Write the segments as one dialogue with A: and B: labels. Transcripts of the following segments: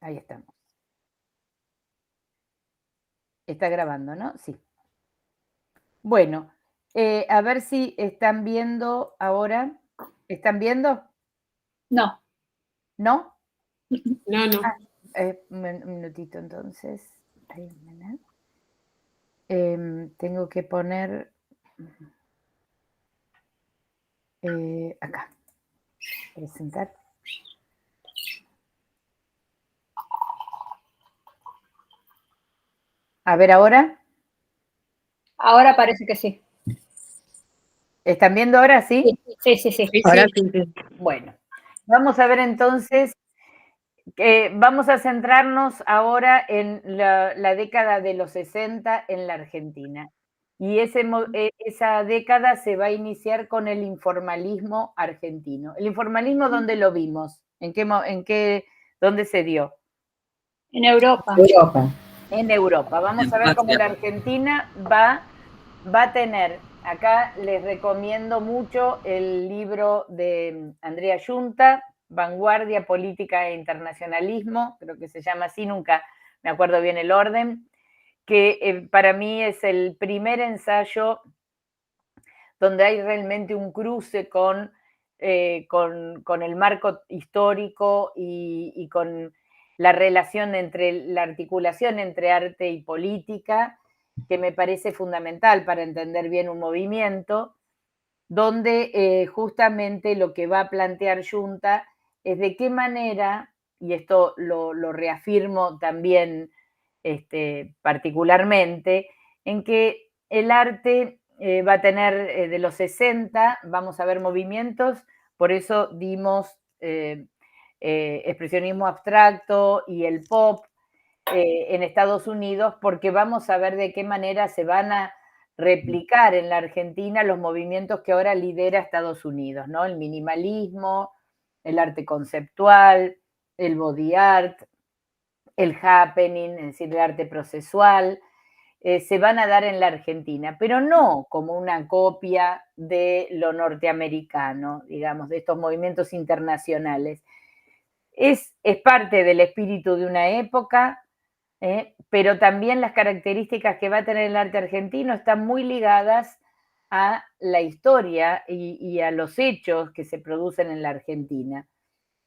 A: Ahí estamos. Está grabando, ¿no? Sí. Bueno, a ver si están viendo ahora. ¿Están viendo?
B: No.
A: ¿No?
C: No, no.
A: Ah, un minutito entonces. Ahí, ¿verdad? Tengo que poner acá. Presentar. A ver ahora.
B: Ahora parece que sí.
A: ¿Están viendo ahora? ¿Sí?
B: Sí.
C: Ahora sí.
A: Bueno, vamos a ver entonces, vamos a centrarnos ahora en la década de los 60 en la Argentina. Y esa década se va a iniciar con el informalismo argentino. ¿El informalismo dónde lo vimos? ¿Dónde se dio?
B: En Europa.
A: En Europa. Vamos a ver cómo la Argentina va a tener, acá les recomiendo mucho el libro de Andrea Yunta, Vanguardia, Política e Internacionalismo, creo que se llama así, nunca me acuerdo bien el orden, que para mí es el primer ensayo donde hay realmente un cruce con el marco histórico y con la relación entre la articulación entre arte y política, que me parece fundamental para entender bien un movimiento, donde justamente lo que va a plantear Junta es de qué manera, y esto lo reafirmo también particularmente, en que el arte va a tener de los 60, vamos a ver movimientos, por eso dimos expresionismo abstracto y el pop en Estados Unidos, porque vamos a ver de qué manera se van a replicar en la Argentina los movimientos que ahora lidera Estados Unidos, ¿no? El minimalismo, el arte conceptual, el body art, el happening, es decir, el arte procesual, se van a dar en la Argentina, pero no como una copia de lo norteamericano, digamos, de estos movimientos internacionales. Es parte del espíritu de una época, pero también las características que va a tener el arte argentino están muy ligadas a la historia y a los hechos que se producen en la Argentina.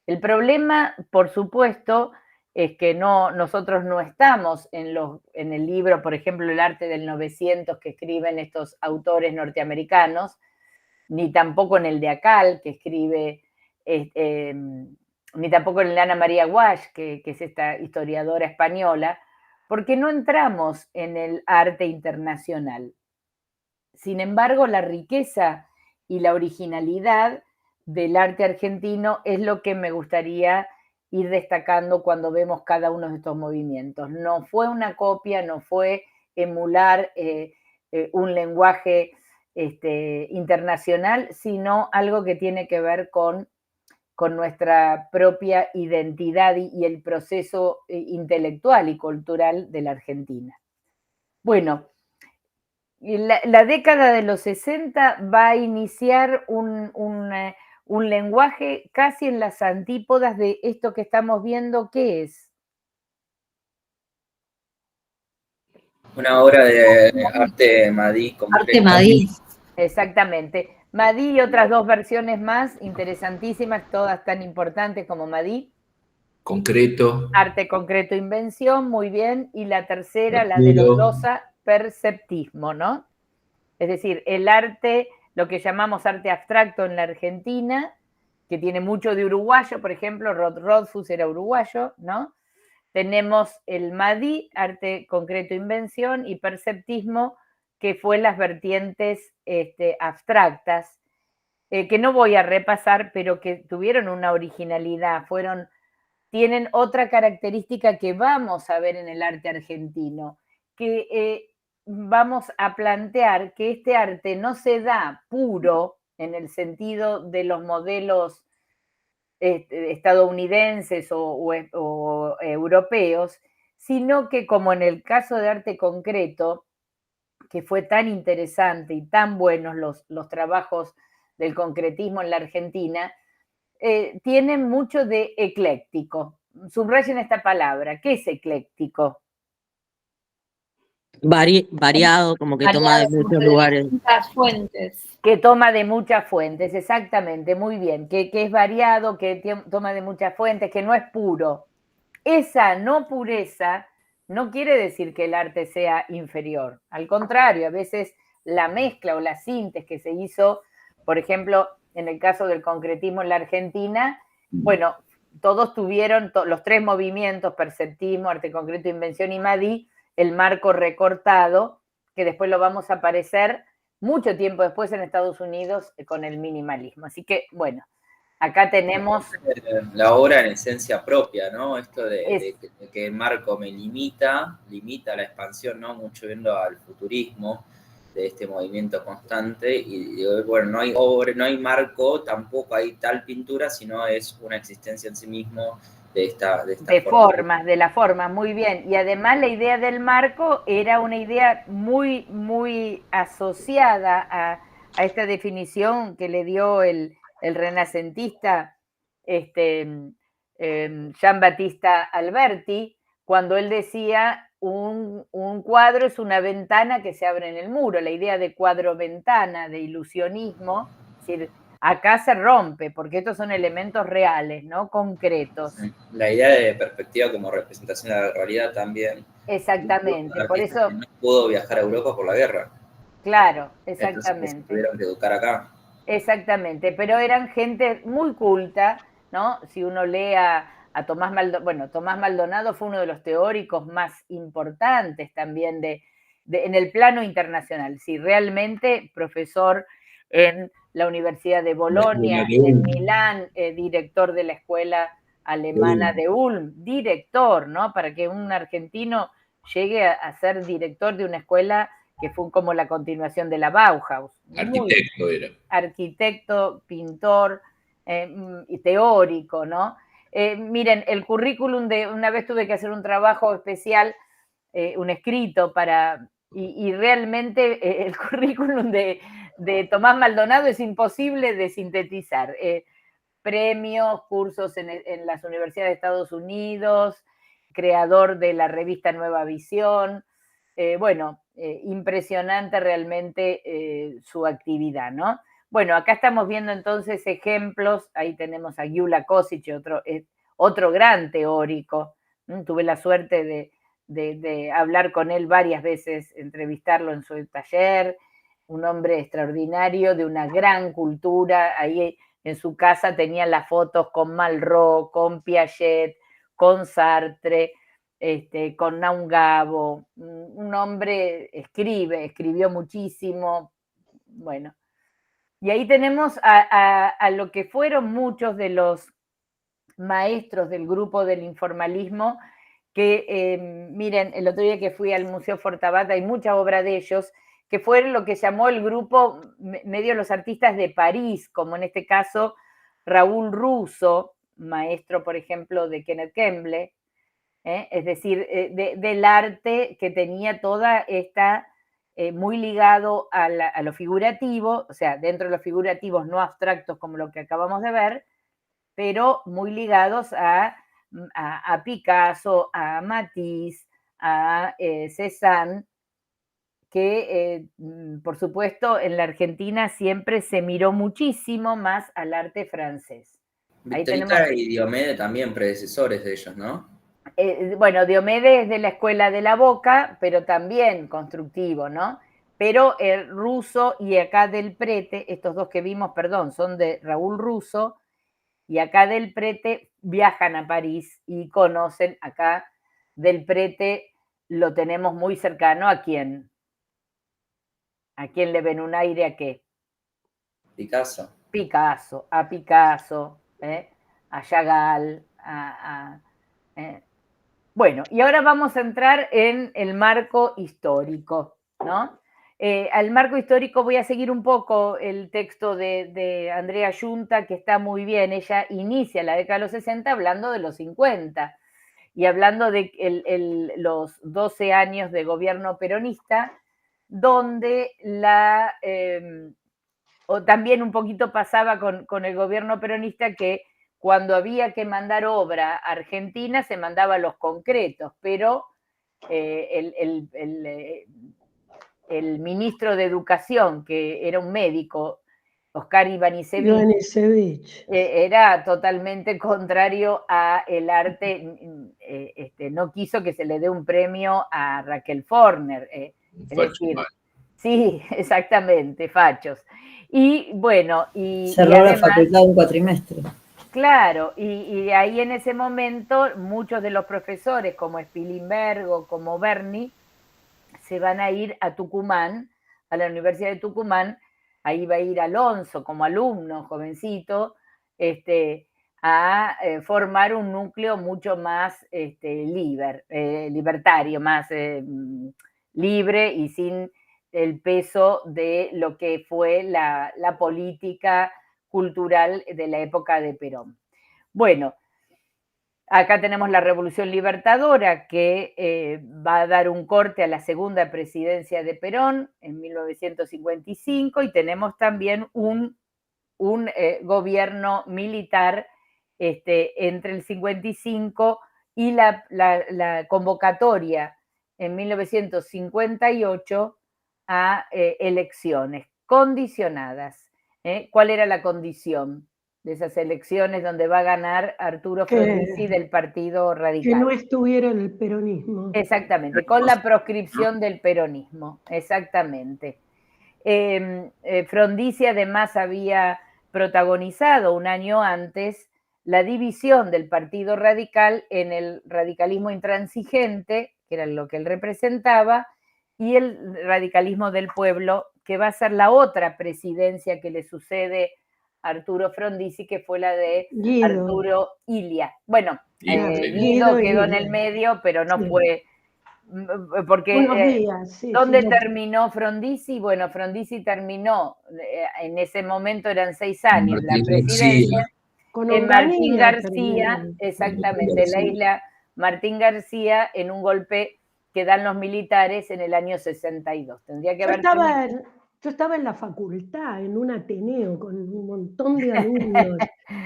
A: El problema, por supuesto, es que nosotros no estamos en el libro, por ejemplo, El arte del 900 que escriben estos autores norteamericanos, ni tampoco en el de Acal, que escribe, ni tampoco en el de Ana María Guasch, que es esta historiadora española, porque no entramos en el arte internacional. Sin embargo, la riqueza y la originalidad del arte argentino es lo que me gustaría ir destacando cuando vemos cada uno de estos movimientos. No fue una copia, no fue emular un lenguaje internacional, sino algo que tiene que ver con nuestra propia identidad y el proceso intelectual y cultural de la Argentina. Bueno, la década de los 60 va a iniciar un lenguaje casi en las antípodas de esto que estamos viendo, ¿qué es?
D: Una obra de arte Madí.
E: Arte Madí.
A: Exactamente. Madí y otras dos versiones más interesantísimas, todas tan importantes como Madí.
F: Concreto.
A: Arte concreto, invención, muy bien. Y la tercera, la de los Loza, perceptismo, ¿no? Es decir, el arte, lo que llamamos arte abstracto en la Argentina, que tiene mucho de uruguayo, por ejemplo, Rothfuss era uruguayo, ¿no? Tenemos el Madí, arte concreto, invención, y perceptismo, que fue las vertientes abstractas, que no voy a repasar, pero que tuvieron una originalidad, tienen otra característica que vamos a ver en el arte argentino, que vamos a plantear que este arte no se da puro en el sentido de los modelos estadounidenses o europeos, sino que como en el caso de arte concreto, que fue tan interesante y tan buenos los trabajos del concretismo en la Argentina, tienen mucho de ecléctico, subrayen esta palabra, ¿qué es ecléctico?
C: Variado, como que toma de
B: Variado,
C: muchos
B: de
C: lugares.
B: distintas fuentes.
A: Que toma de muchas fuentes, exactamente, muy bien, que es variado, que toma de muchas fuentes, que no es puro. Esa no pureza no quiere decir que el arte sea inferior. Al contrario, a veces la mezcla o la síntesis que se hizo, por ejemplo, en el caso del concretismo en la Argentina, bueno, todos tuvieron, los tres movimientos, perceptismo, arte concreto, invención y Madí, el marco recortado, que después lo vamos a aparecer mucho tiempo después en Estados Unidos con el minimalismo. Así que, bueno, acá tenemos...
D: La obra en esencia propia, ¿no? Esto de que el marco me limita la expansión, ¿no? Mucho viendo al futurismo de este movimiento constante y bueno, no hay obra, no hay marco, tampoco hay tal pintura, sino es una existencia en sí mismo de esta
A: forma. De la forma, muy bien. Y además la idea del marco era una idea muy, muy asociada a esta definición que le dio el renacentista Jean-Baptiste Alberti, cuando él decía un cuadro es una ventana que se abre en el muro, la idea de cuadro-ventana, de ilusionismo, es decir, acá se rompe, porque estos son elementos reales, ¿no? Concretos.
D: La idea de perspectiva como representación de la realidad también.
A: Exactamente, por eso...
D: No pudo viajar a Europa por la guerra.
A: Claro, exactamente.
D: Entonces tuvieron que educar acá.
A: Exactamente, pero eran gente muy culta, ¿no? Si uno lee a Tomás Maldonado, bueno, Tomás Maldonado fue uno de los teóricos más importantes también en el plano internacional, sí, realmente profesor en la Universidad de Bolonia, en Milán, director de la Escuela Alemana de Ulm, director, ¿no? Para que un argentino llegue a ser director de una escuela que fue como la continuación de la Bauhaus.
F: Arquitecto era.
A: Arquitecto, pintor y teórico, ¿no? Miren, el currículum una vez tuve que hacer un trabajo especial, un escrito y realmente el currículum de Tomás Maldonado es imposible de sintetizar. Premios, cursos en las universidades de Estados Unidos, creador de la revista Nueva Visión, impresionante realmente su actividad, ¿no? Bueno, acá estamos viendo entonces ejemplos, ahí tenemos a Gyula Kosic, otro gran teórico, tuve la suerte de hablar con él varias veces, entrevistarlo en su taller, un hombre extraordinario, de una gran cultura, ahí en su casa tenía las fotos con Malraux, con Piaget, con Sartre, con Naungabo, un hombre escribió muchísimo, bueno. Y ahí tenemos a lo que fueron muchos de los maestros del grupo del informalismo, que miren, el otro día que fui al Museo Fortabata hay mucha obra de ellos, que fue lo que llamó el grupo medio los artistas de París, como en este caso Raúl Russo, maestro, por ejemplo, de Kenneth Kemble, es decir, del arte que tenía toda esta, muy ligado a lo figurativo, o sea, dentro de los figurativos no abstractos como lo que acabamos de ver, pero muy ligados a Picasso, a Matisse, a Cézanne, que por supuesto en la Argentina siempre se miró muchísimo más al arte francés.
D: Victorita y Diomedes también predecesores de ellos, ¿no?
A: Bueno, Diomedes es de la escuela de la Boca, pero también constructivo, ¿no? Pero el Russo y acá del Prete, estos dos que vimos, perdón, son de Raúl Russo, y acá del Prete viajan a París y conocen acá del Prete, lo tenemos muy cercano. ¿A quién? ¿A quién le ven un aire a qué?
D: Picasso.
A: A Picasso, a Chagall, Bueno, y ahora vamos a entrar en el marco histórico, ¿no? Al marco histórico voy a seguir un poco el texto de Andrea Yunta, que está muy bien. Ella inicia la década de los 60 hablando de los 50 y hablando de los 12 años de gobierno peronista, donde o también un poquito pasaba con el gobierno peronista que cuando había que mandar obra a Argentina se mandaba los concretos, pero el ministro de Educación, que era un médico, Oscar Ivanišević, era totalmente contrario a el arte, no quiso que se le dé un premio a Raquel Forner, es decir, sí, exactamente, fachos. Y bueno,
E: cerró además, la facultad un cuatrimestre.
A: Claro, y ahí en ese momento muchos de los profesores, como Spilimbergo, como Berni, se van a ir a Tucumán, a la Universidad de Tucumán. Ahí va a ir Alonso como alumno, jovencito, a formar un núcleo mucho más libertario, más libre y sin el peso de lo que fue la política cultural de la época de Perón. Bueno, acá tenemos la Revolución Libertadora, que va a dar un corte a la segunda presidencia de Perón en 1955, y tenemos también un gobierno militar entre el 55 y la convocatoria en 1958 a elecciones condicionadas. ¿Cuál era la condición de esas elecciones donde va a ganar Arturo Frondizi del Partido Radical?
G: Que no estuviera en el peronismo.
A: Exactamente, con la proscripción del peronismo, exactamente. Frondizi además había protagonizado un año antes la división del Partido Radical en el radicalismo intransigente, que era lo que él representaba, y el radicalismo del pueblo, que va a ser la otra presidencia que le sucede a Arturo Frondizi, que fue la de Guido. Arturo Illia. Bueno, Guido quedó en el medio, pero no fue, porque ¿dónde terminó Frondizi? Bueno, Frondizi terminó, en ese momento eran 6 años la presidencia, en Martín García, exactamente, la isla Martín García, en un golpe que dan los militares en el año 62. Tendría que haber
G: yo estaba en la facultad, en un Ateneo, con un montón de alumnos,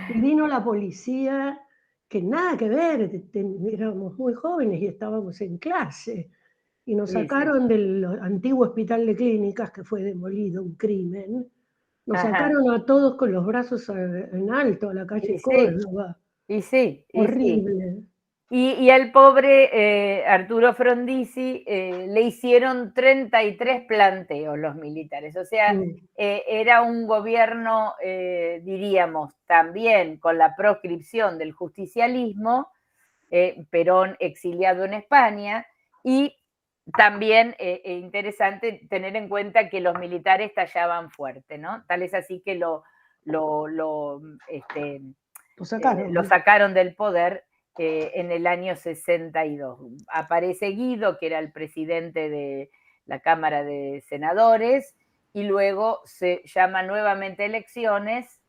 G: y vino la policía, que nada que ver, éramos muy jóvenes y estábamos en clase, y nos sacaron del antiguo hospital de clínicas, que fue demolido, un crimen, nos sacaron a todos con los brazos en alto a la calle Córdoba. Horrible.
A: Y al pobre Arturo Frondizi le hicieron 33 planteos los militares, o sea, era un gobierno, diríamos, también con la proscripción del justicialismo, Perón exiliado en España, y también interesante tener en cuenta que los militares tallaban fuerte, ¿no? Tal es así que lo sacaron del poder en el año 62. Aparece Guido, que era el presidente de la Cámara de Senadores, y luego se llama nuevamente elecciones,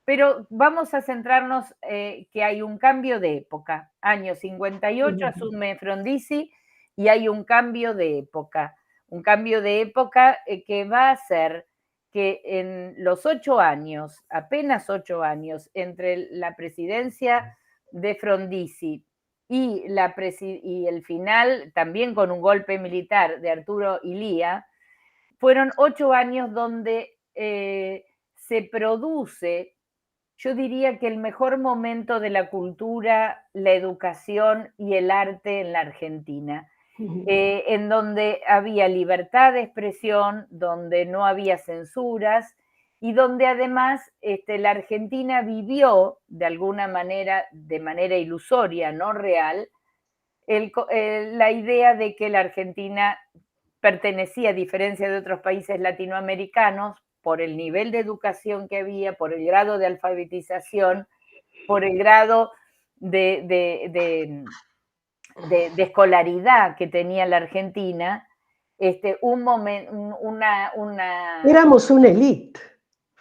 A: pero vamos a centrarnos que hay un cambio de época. Año 58 asume Frondizi y hay un cambio de época. Un cambio de época que va a hacer que en los 8 años, apenas 8 años, entre la presidencia de Frondizi y el final, también con un golpe militar de Arturo Illia, fueron 8 años donde se produce, yo diría que el mejor momento de la cultura, la educación y el arte en la Argentina, en donde había libertad de expresión, donde no había censuras, y donde además la Argentina vivió de alguna manera, de manera ilusoria, no real, la idea de que la Argentina pertenecía, a diferencia de otros países latinoamericanos, por el nivel de educación que había, por el grado de alfabetización, por el grado de escolaridad que tenía la Argentina,
G: éramos una élite.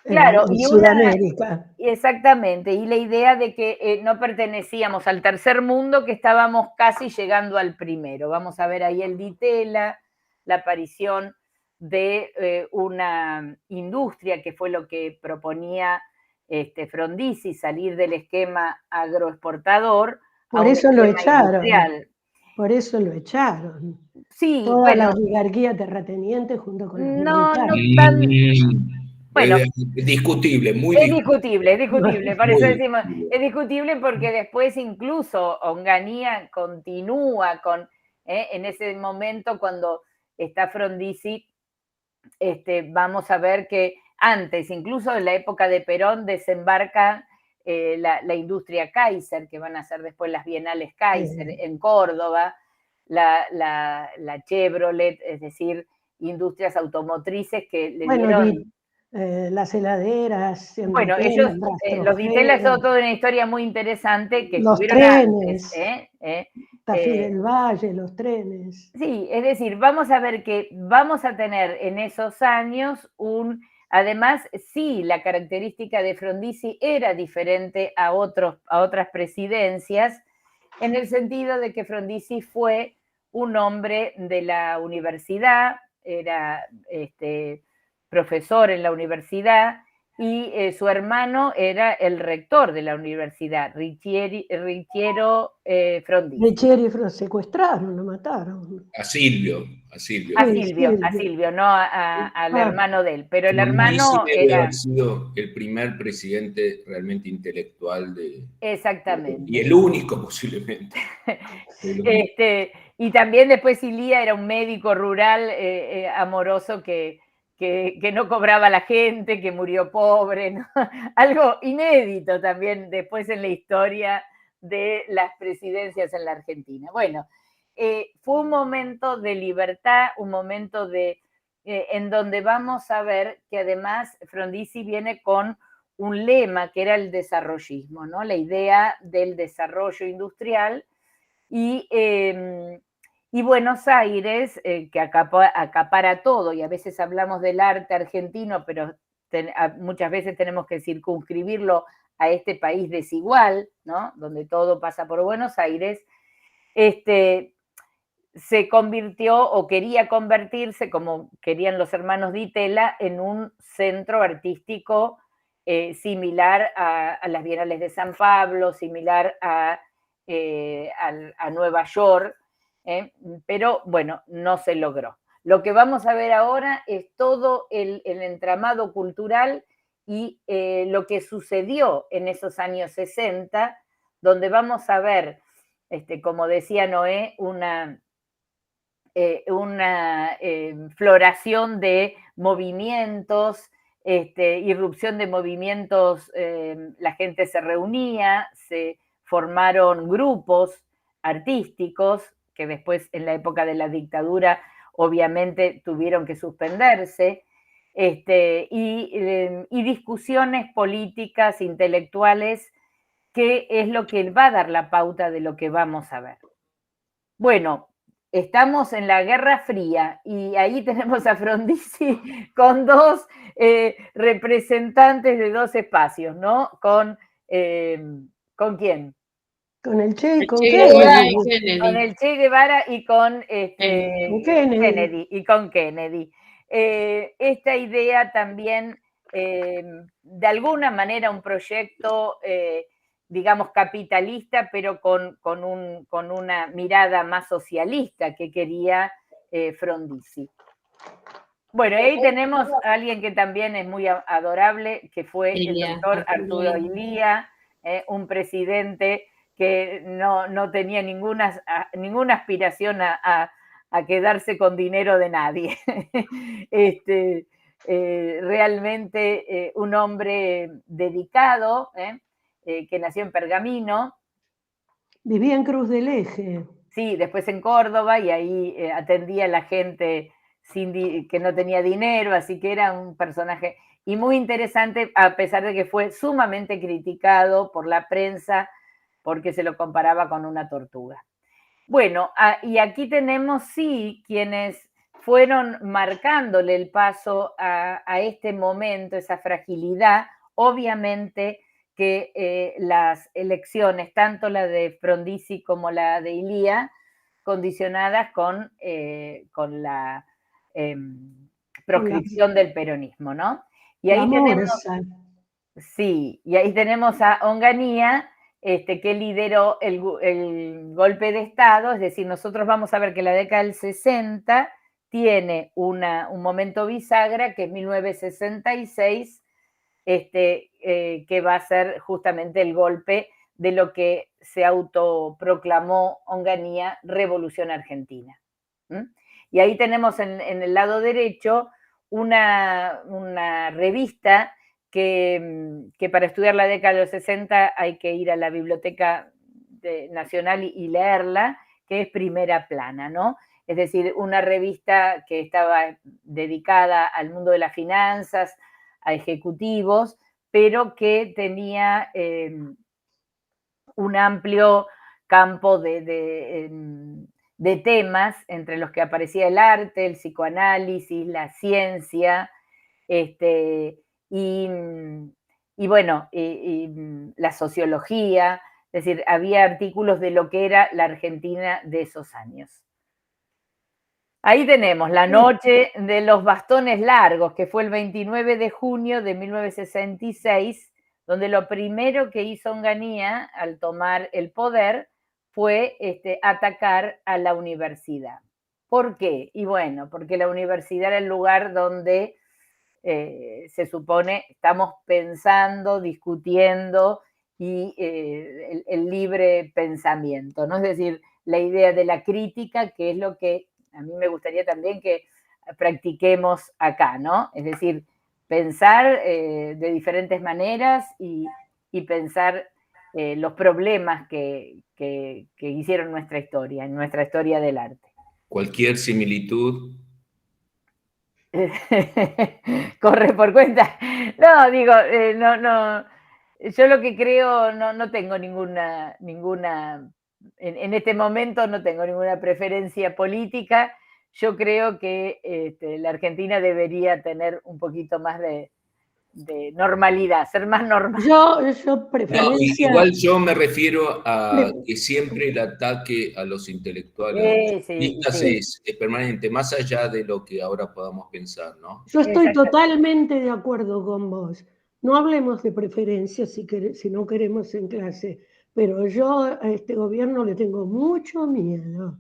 A: Claro,
G: en Sudamérica.
A: Exactamente, y la idea de que no pertenecíamos al tercer mundo, que estábamos casi llegando al primero. Vamos a ver ahí el Ditela, la aparición de una industria, que fue lo que proponía Frondizi salir del esquema agroexportador.
G: Por eso lo echaron. Por eso lo echaron.
A: Sí,
G: toda
A: bueno,
G: la oligarquía terrateniente junto con los
A: militares.
F: Bueno, es discutible, muy discutible.
A: Es discutible, por eso decimos, es discutible porque después incluso Onganía continúa con, en ese momento cuando está Frondizi, vamos a ver que antes, incluso en la época de Perón, desembarca la industria Kaiser, que van a ser después las bienales Kaiser en Córdoba, la Chevrolet, es decir, industrias automotrices que le dieron...
G: las heladeras.
A: Bueno, ellos, los Ditela son toda una historia muy interesante que
G: los
A: estuvieron
G: trenes,
A: antes.
G: Tafí del Valle, los trenes.
A: Sí, es decir, vamos a ver que vamos a tener en esos años además, sí, la característica de Frondizi era diferente a otras presidencias, en el sentido de que Frondizi fue un hombre de la universidad, era profesor en la universidad, y su hermano era el rector de la universidad, Ricciero Frondizi.
G: Ricciero secuestraron, lo mataron.
F: A Silvio.
A: A Silvio, no al hermano de él, pero el hermano era...
F: haber sido el primer presidente realmente intelectual de...
A: Exactamente.
F: Y el único posiblemente.
A: Y también después Ilía era un médico rural amoroso que no cobraba a la gente, que murió pobre, ¿no? Algo inédito también después en la historia de las presidencias en la Argentina. Bueno, fue un momento de libertad, un momento en donde vamos a ver que además Frondizi viene con un lema que era el desarrollismo, ¿no? La idea del desarrollo industrial y Buenos Aires, que acapara todo, y a veces hablamos del arte argentino, pero muchas veces tenemos que circunscribirlo a este país desigual, ¿no? Donde todo pasa por Buenos Aires, se convirtió o quería convertirse, como querían los hermanos Ditela, en un centro artístico similar a las Bienales de San Pablo, similar a Nueva York, pero bueno, no se logró. Lo que vamos a ver ahora es todo el entramado cultural y lo que sucedió en esos años 60, donde vamos a ver, como decía Noé, una floración de movimientos, irrupción de movimientos, la gente se reunía, se formaron grupos artísticos que después en la época de la dictadura obviamente tuvieron que suspenderse, y discusiones políticas, intelectuales, que es lo que va a dar la pauta de lo que vamos a ver. Bueno, estamos en la Guerra Fría y ahí tenemos a Frondizi con dos representantes de dos espacios, ¿no? ¿Con quién?
G: Con el Che, con
B: Kennedy.
A: Con el Che Guevara y con
G: Kennedy.
A: Kennedy. Esta idea también, de alguna manera, un proyecto, digamos, capitalista, pero con una mirada más socialista que quería Frondizi. Bueno, ahí tenemos a alguien que también es muy adorable, que fue el doctor Arturo Illia, un presidente que no tenía ninguna aspiración a quedarse con dinero de nadie. Realmente un hombre dedicado, que nació en Pergamino.
G: Vivía en Cruz del Eje.
A: Sí, después en Córdoba, y ahí atendía a la gente que no tenía dinero, así que era un personaje y muy interesante, a pesar de que fue sumamente criticado por la prensa, porque se lo comparaba con una tortuga. Bueno, y aquí tenemos, sí, quienes fueron marcándole el paso a este momento, esa fragilidad. Obviamente que las elecciones, tanto la de Frondizi como la de Illia, condicionadas con la proscripción del peronismo, ¿no? Y ahí tenemos Sí, y ahí tenemos a Onganía, que lideró el golpe de Estado, es decir, nosotros vamos a ver que la década del 60 tiene un momento bisagra, que es 1966, que va a ser justamente el golpe de lo que se autoproclamó Onganía Revolución Argentina. Y ahí tenemos en el lado derecho una revista que para estudiar la década de los 60 hay que ir a la Biblioteca Nacional y leerla, que es Primera Plana, ¿no? Es decir, una revista que estaba dedicada al mundo de las finanzas, a ejecutivos, pero que tenía un amplio campo de temas, entre los que aparecía el arte, el psicoanálisis, la ciencia, y bueno, la sociología, es decir, había artículos de lo que era la Argentina de esos años. Ahí tenemos la noche de los bastones largos, que fue el 29 de junio de 1966, donde lo primero que hizo Onganía al tomar el poder fue atacar a la universidad. ¿Por qué? Y bueno, porque la universidad era el lugar donde se supone estamos pensando, discutiendo y el libre pensamiento, ¿no? Es decir, la idea de la crítica, que es lo que a mí me gustaría también que practiquemos acá, ¿no? Es decir, pensar de diferentes maneras y pensar los problemas que hicieron nuestra historia, en nuestra historia del arte.
F: Cualquier similitud.
A: Corre por cuenta. No, digo, no. Yo lo que creo, no tengo ninguna en este momento no tengo ninguna preferencia política. Yo creo que la Argentina debería tener un poquito más de normalidad, ser más normal.
G: Yo preferencia...
F: No, igual yo me refiero a que siempre el ataque a los intelectuales
A: Sí.
F: es permanente, más allá de lo que ahora podamos pensar, ¿no?
G: Yo estoy totalmente de acuerdo con vos. No hablemos de preferencias si no queremos en clase, pero yo a este gobierno le tengo mucho miedo.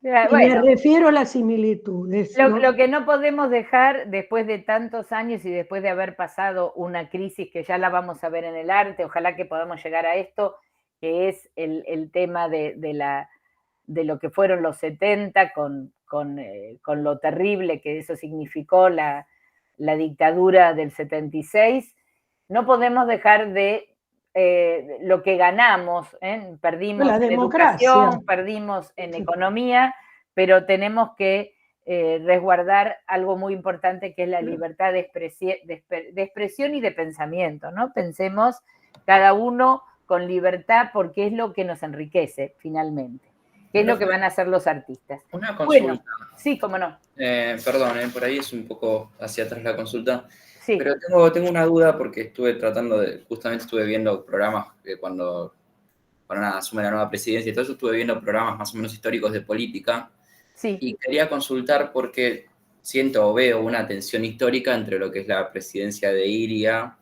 G: Y me refiero a las similitudes.
A: Lo que no podemos dejar, después de tantos años y después de haber pasado una crisis que ya la vamos a ver en el arte, ojalá que podamos llegar a esto, que es el tema de lo que fueron los 70 con lo terrible que eso significó la dictadura del 76. No podemos dejar de lo que ganamos, perdimos
G: la
A: en educación, perdimos en economía, pero tenemos que resguardar algo muy importante, que es la libertad de expresión y de pensamiento, ¿no? Pensemos cada uno con libertad, porque es lo que nos enriquece finalmente, que es lo que van a hacer los artistas.
D: Una consulta.
A: Bueno, sí, cómo no.
D: Perdón, por ahí es un poco hacia atrás la consulta.
A: Sí.
D: Pero tengo una duda, porque justamente estuve viendo programas cuando asume la nueva presidencia y todo eso, estuve viendo programas más o menos históricos de política.
A: Sí.
D: Y quería consultar porque siento o veo una tensión histórica entre lo que es la presidencia de Iria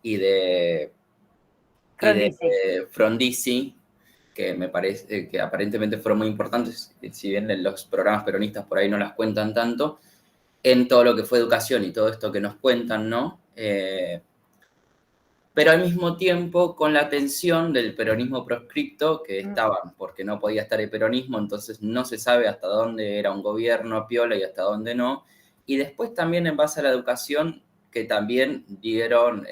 D: y de Frondizi, que me parece que aparentemente fueron muy importantes, si bien en los programas peronistas por ahí no las cuentan tanto, en todo lo que fue educación y todo esto que nos cuentan, ¿no? Pero al mismo tiempo con la tensión del peronismo proscripto que estaban, porque no podía estar el peronismo, entonces no se sabe hasta dónde era un gobierno piola y hasta dónde no. Y después también en base a la educación, que también dieron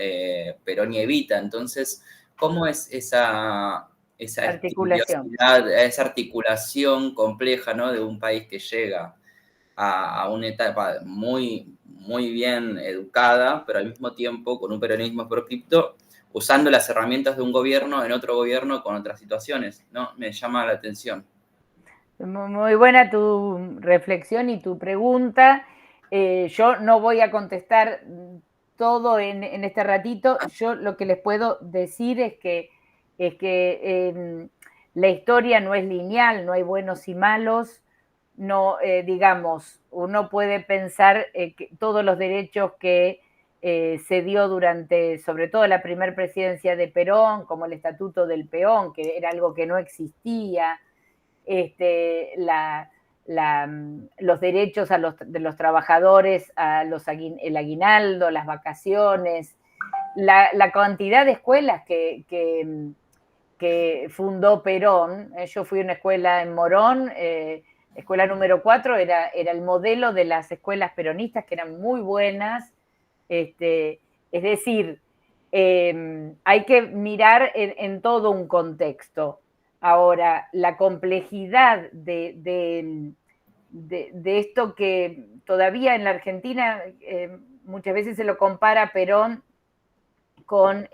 D: Perón y Evita. Entonces, ¿cómo es esa articulación compleja, ¿no? De un país que llega a una etapa muy, muy bien educada, pero al mismo tiempo con un peronismo proscripto, usando las herramientas de un gobierno en otro gobierno con otras situaciones, ¿no? Me llama la atención.
A: Muy buena tu reflexión y tu pregunta. Yo no voy a contestar todo en este ratito. Yo lo que les puedo decir es que la historia no es lineal, no hay buenos y malos. No, digamos, uno puede pensar que todos los derechos que se dio durante, sobre todo, la primera presidencia de Perón, como el Estatuto del Peón, que era algo que no existía, los derechos de los trabajadores, el aguinaldo, las vacaciones, la cantidad de escuelas que fundó Perón. Yo fui a una escuela en Morón, escuela número 4, era el modelo de las escuelas peronistas, que eran muy buenas. Es decir, hay que mirar en todo un contexto. Ahora, la complejidad de esto que todavía en la Argentina muchas veces se lo compara a Perón con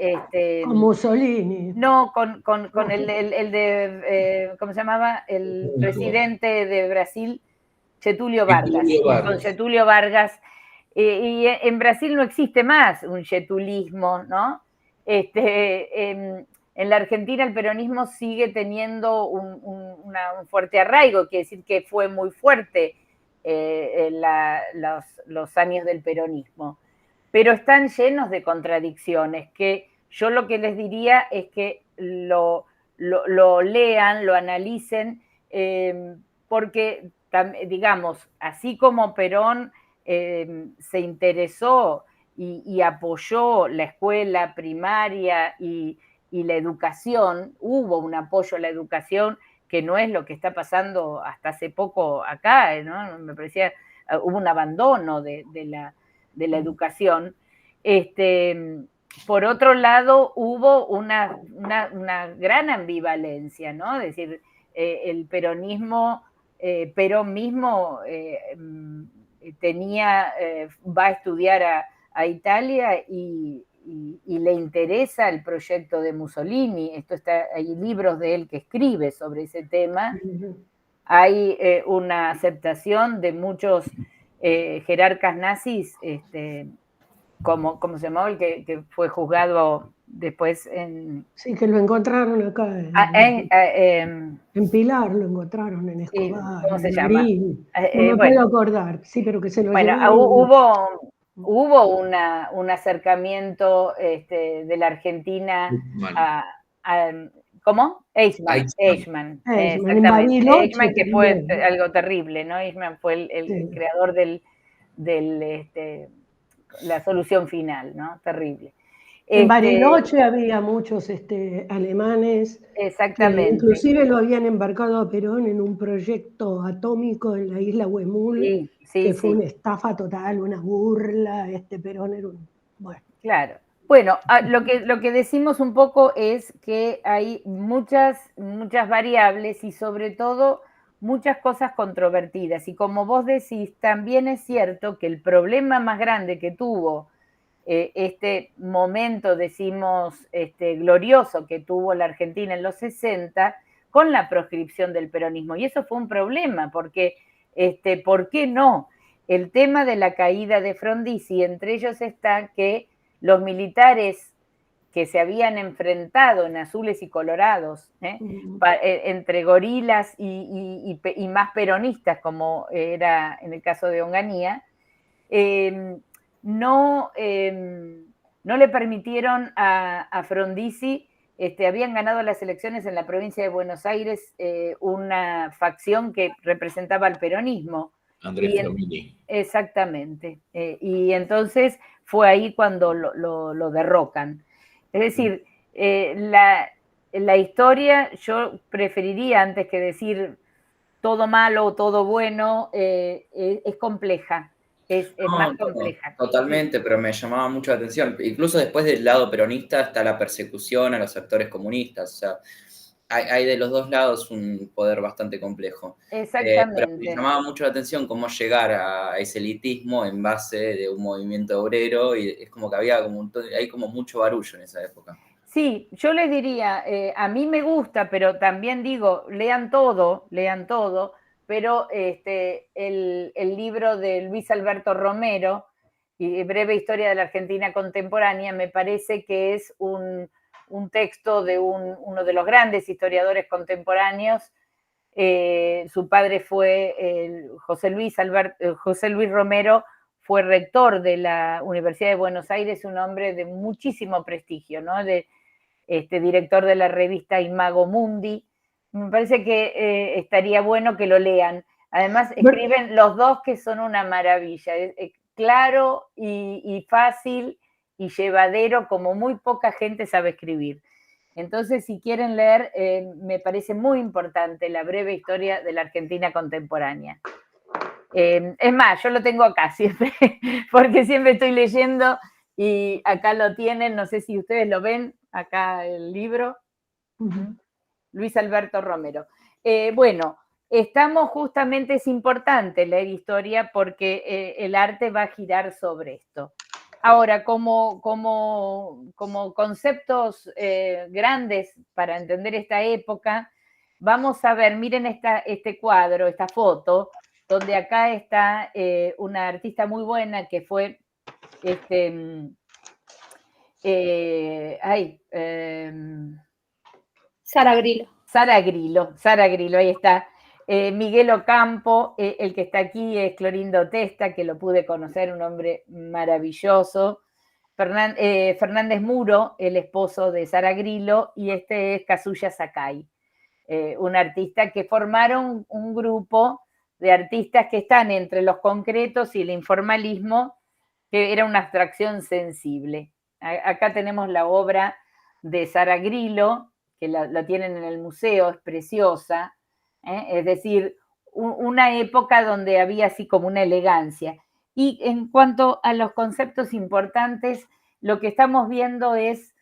G: Con Mussolini.
A: No, con el de, ¿cómo se llamaba? El presidente de Brasil, Getúlio Vargas. Con Getúlio Vargas. Y en Brasil no existe más un getulismo, ¿no? En la Argentina el peronismo sigue teniendo un fuerte arraigo, quiere decir que fue muy fuerte los años del peronismo, pero están llenos de contradicciones, que yo lo que les diría es que lo lean, lo analicen, porque, digamos, así como Perón se interesó y apoyó la escuela primaria y la educación, hubo un apoyo a la educación que no es lo que está pasando hasta hace poco acá, ¿no? Me parecía, hubo un abandono de la educación. Por otro lado, hubo una gran ambivalencia, ¿no? Es decir, el peronismo, Perón mismo va a estudiar a Italia y le interesa el proyecto de Mussolini. Hay libros de él que escribe sobre ese tema. Hay una aceptación de muchos jerarcas nazis, como se llamaba el que fue juzgado después en...
G: Sí, que lo encontraron acá. En Pilar lo encontraron, en Escobar.
A: ¿Cómo se llama?
G: No me puedo acordar, sí, pero que se lo
A: llevaron. Hubo un acercamiento de la Argentina a ¿cómo? Eichmann. Exactamente. Eichmann, que fue algo terrible, ¿no? Eichmann fue el creador la solución final, ¿no? Terrible.
G: En Bariloche había muchos alemanes.
A: Exactamente.
G: Que inclusive lo habían embarcado a Perón en un proyecto atómico en la isla Huemul, que fue una estafa total, una burla. Perón era un... Bueno.
A: Claro. Bueno, lo que decimos un poco es que hay muchas variables y sobre todo muchas cosas controvertidas. Y como vos decís, también es cierto que el problema más grande que tuvo este momento, decimos, glorioso que tuvo la Argentina en los 60, con la proscripción del peronismo. Y eso fue un problema, porque, ¿por qué no? El tema de la caída de Frondizi, entre ellos está que los militares que se habían enfrentado en azules y colorados, entre gorilas y más peronistas, como era en el caso de Onganía, no le permitieron a Frondizi, habían ganado las elecciones en la provincia de Buenos Aires una facción que representaba al peronismo.
F: Andrés Flamini.
A: Exactamente. Y entonces fue ahí cuando lo derrocan. Es decir, la historia, yo preferiría, antes que decir todo malo o todo bueno, es compleja. Es más compleja.
D: Totalmente, pero me llamaba mucho la atención. Incluso después del lado peronista está la persecución a los actores comunistas. O sea, hay de los dos lados un poder bastante complejo.
A: Exactamente.
D: Pero me llamaba mucho la atención cómo llegar a ese elitismo en base de un movimiento obrero, y es como que hay como mucho barullo en esa época.
A: Sí, yo les diría, a mí me gusta, pero también digo, lean todo, pero el libro de Luis Alberto Romero, Breve Historia de la Argentina Contemporánea, me parece que es un texto de uno de los grandes historiadores contemporáneos. Su padre fue José Luis Romero, fue rector de la Universidad de Buenos Aires, un hombre de muchísimo prestigio, ¿no? Director de la revista Imago Mundi. Me parece que estaría bueno que lo lean. Además, escriben los dos que son una maravilla. Es claro y fácil y llevadero, como muy poca gente sabe escribir. Entonces, si quieren leer, me parece muy importante la breve historia de la Argentina contemporánea. Es más, yo lo tengo acá siempre, porque siempre estoy leyendo y acá lo tienen, no sé si ustedes lo ven, acá el libro. Luis Alberto Romero. Bueno, estamos justamente, es importante leer historia porque el arte va a girar sobre esto. Ahora, como conceptos grandes para entender esta época, vamos a ver, miren este cuadro, esta foto, donde acá está una artista muy buena que fue
B: Sara Grillo.
A: Sara Grillo, ahí está. Miguel Ocampo, el que está aquí es Clorindo Testa, que lo pude conocer, un hombre maravilloso. Fernández Muro, el esposo de Sara Grillo, y este es Kazuya Sakai, un artista que formaron un grupo de artistas que están entre los concretos y el informalismo, que era una abstracción sensible. Acá tenemos la obra de Sara Grillo, que la tienen en el museo, es preciosa, es decir, una época donde había así como una elegancia. Y en cuanto a los conceptos importantes, lo que estamos viendo es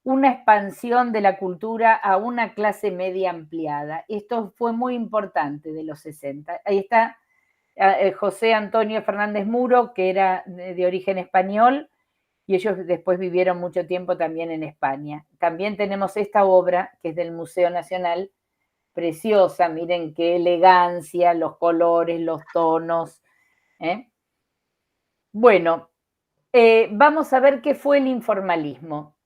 A: una expansión de la cultura a una clase media ampliada. Esto fue muy importante de los 60. Ahí está José Antonio Fernández Muro, que era de origen español, y ellos después vivieron mucho tiempo también en España. También tenemos esta obra, que es del Museo Nacional, preciosa, miren qué elegancia, los colores, los tonos. Bueno, vamos a ver qué fue el informalismo.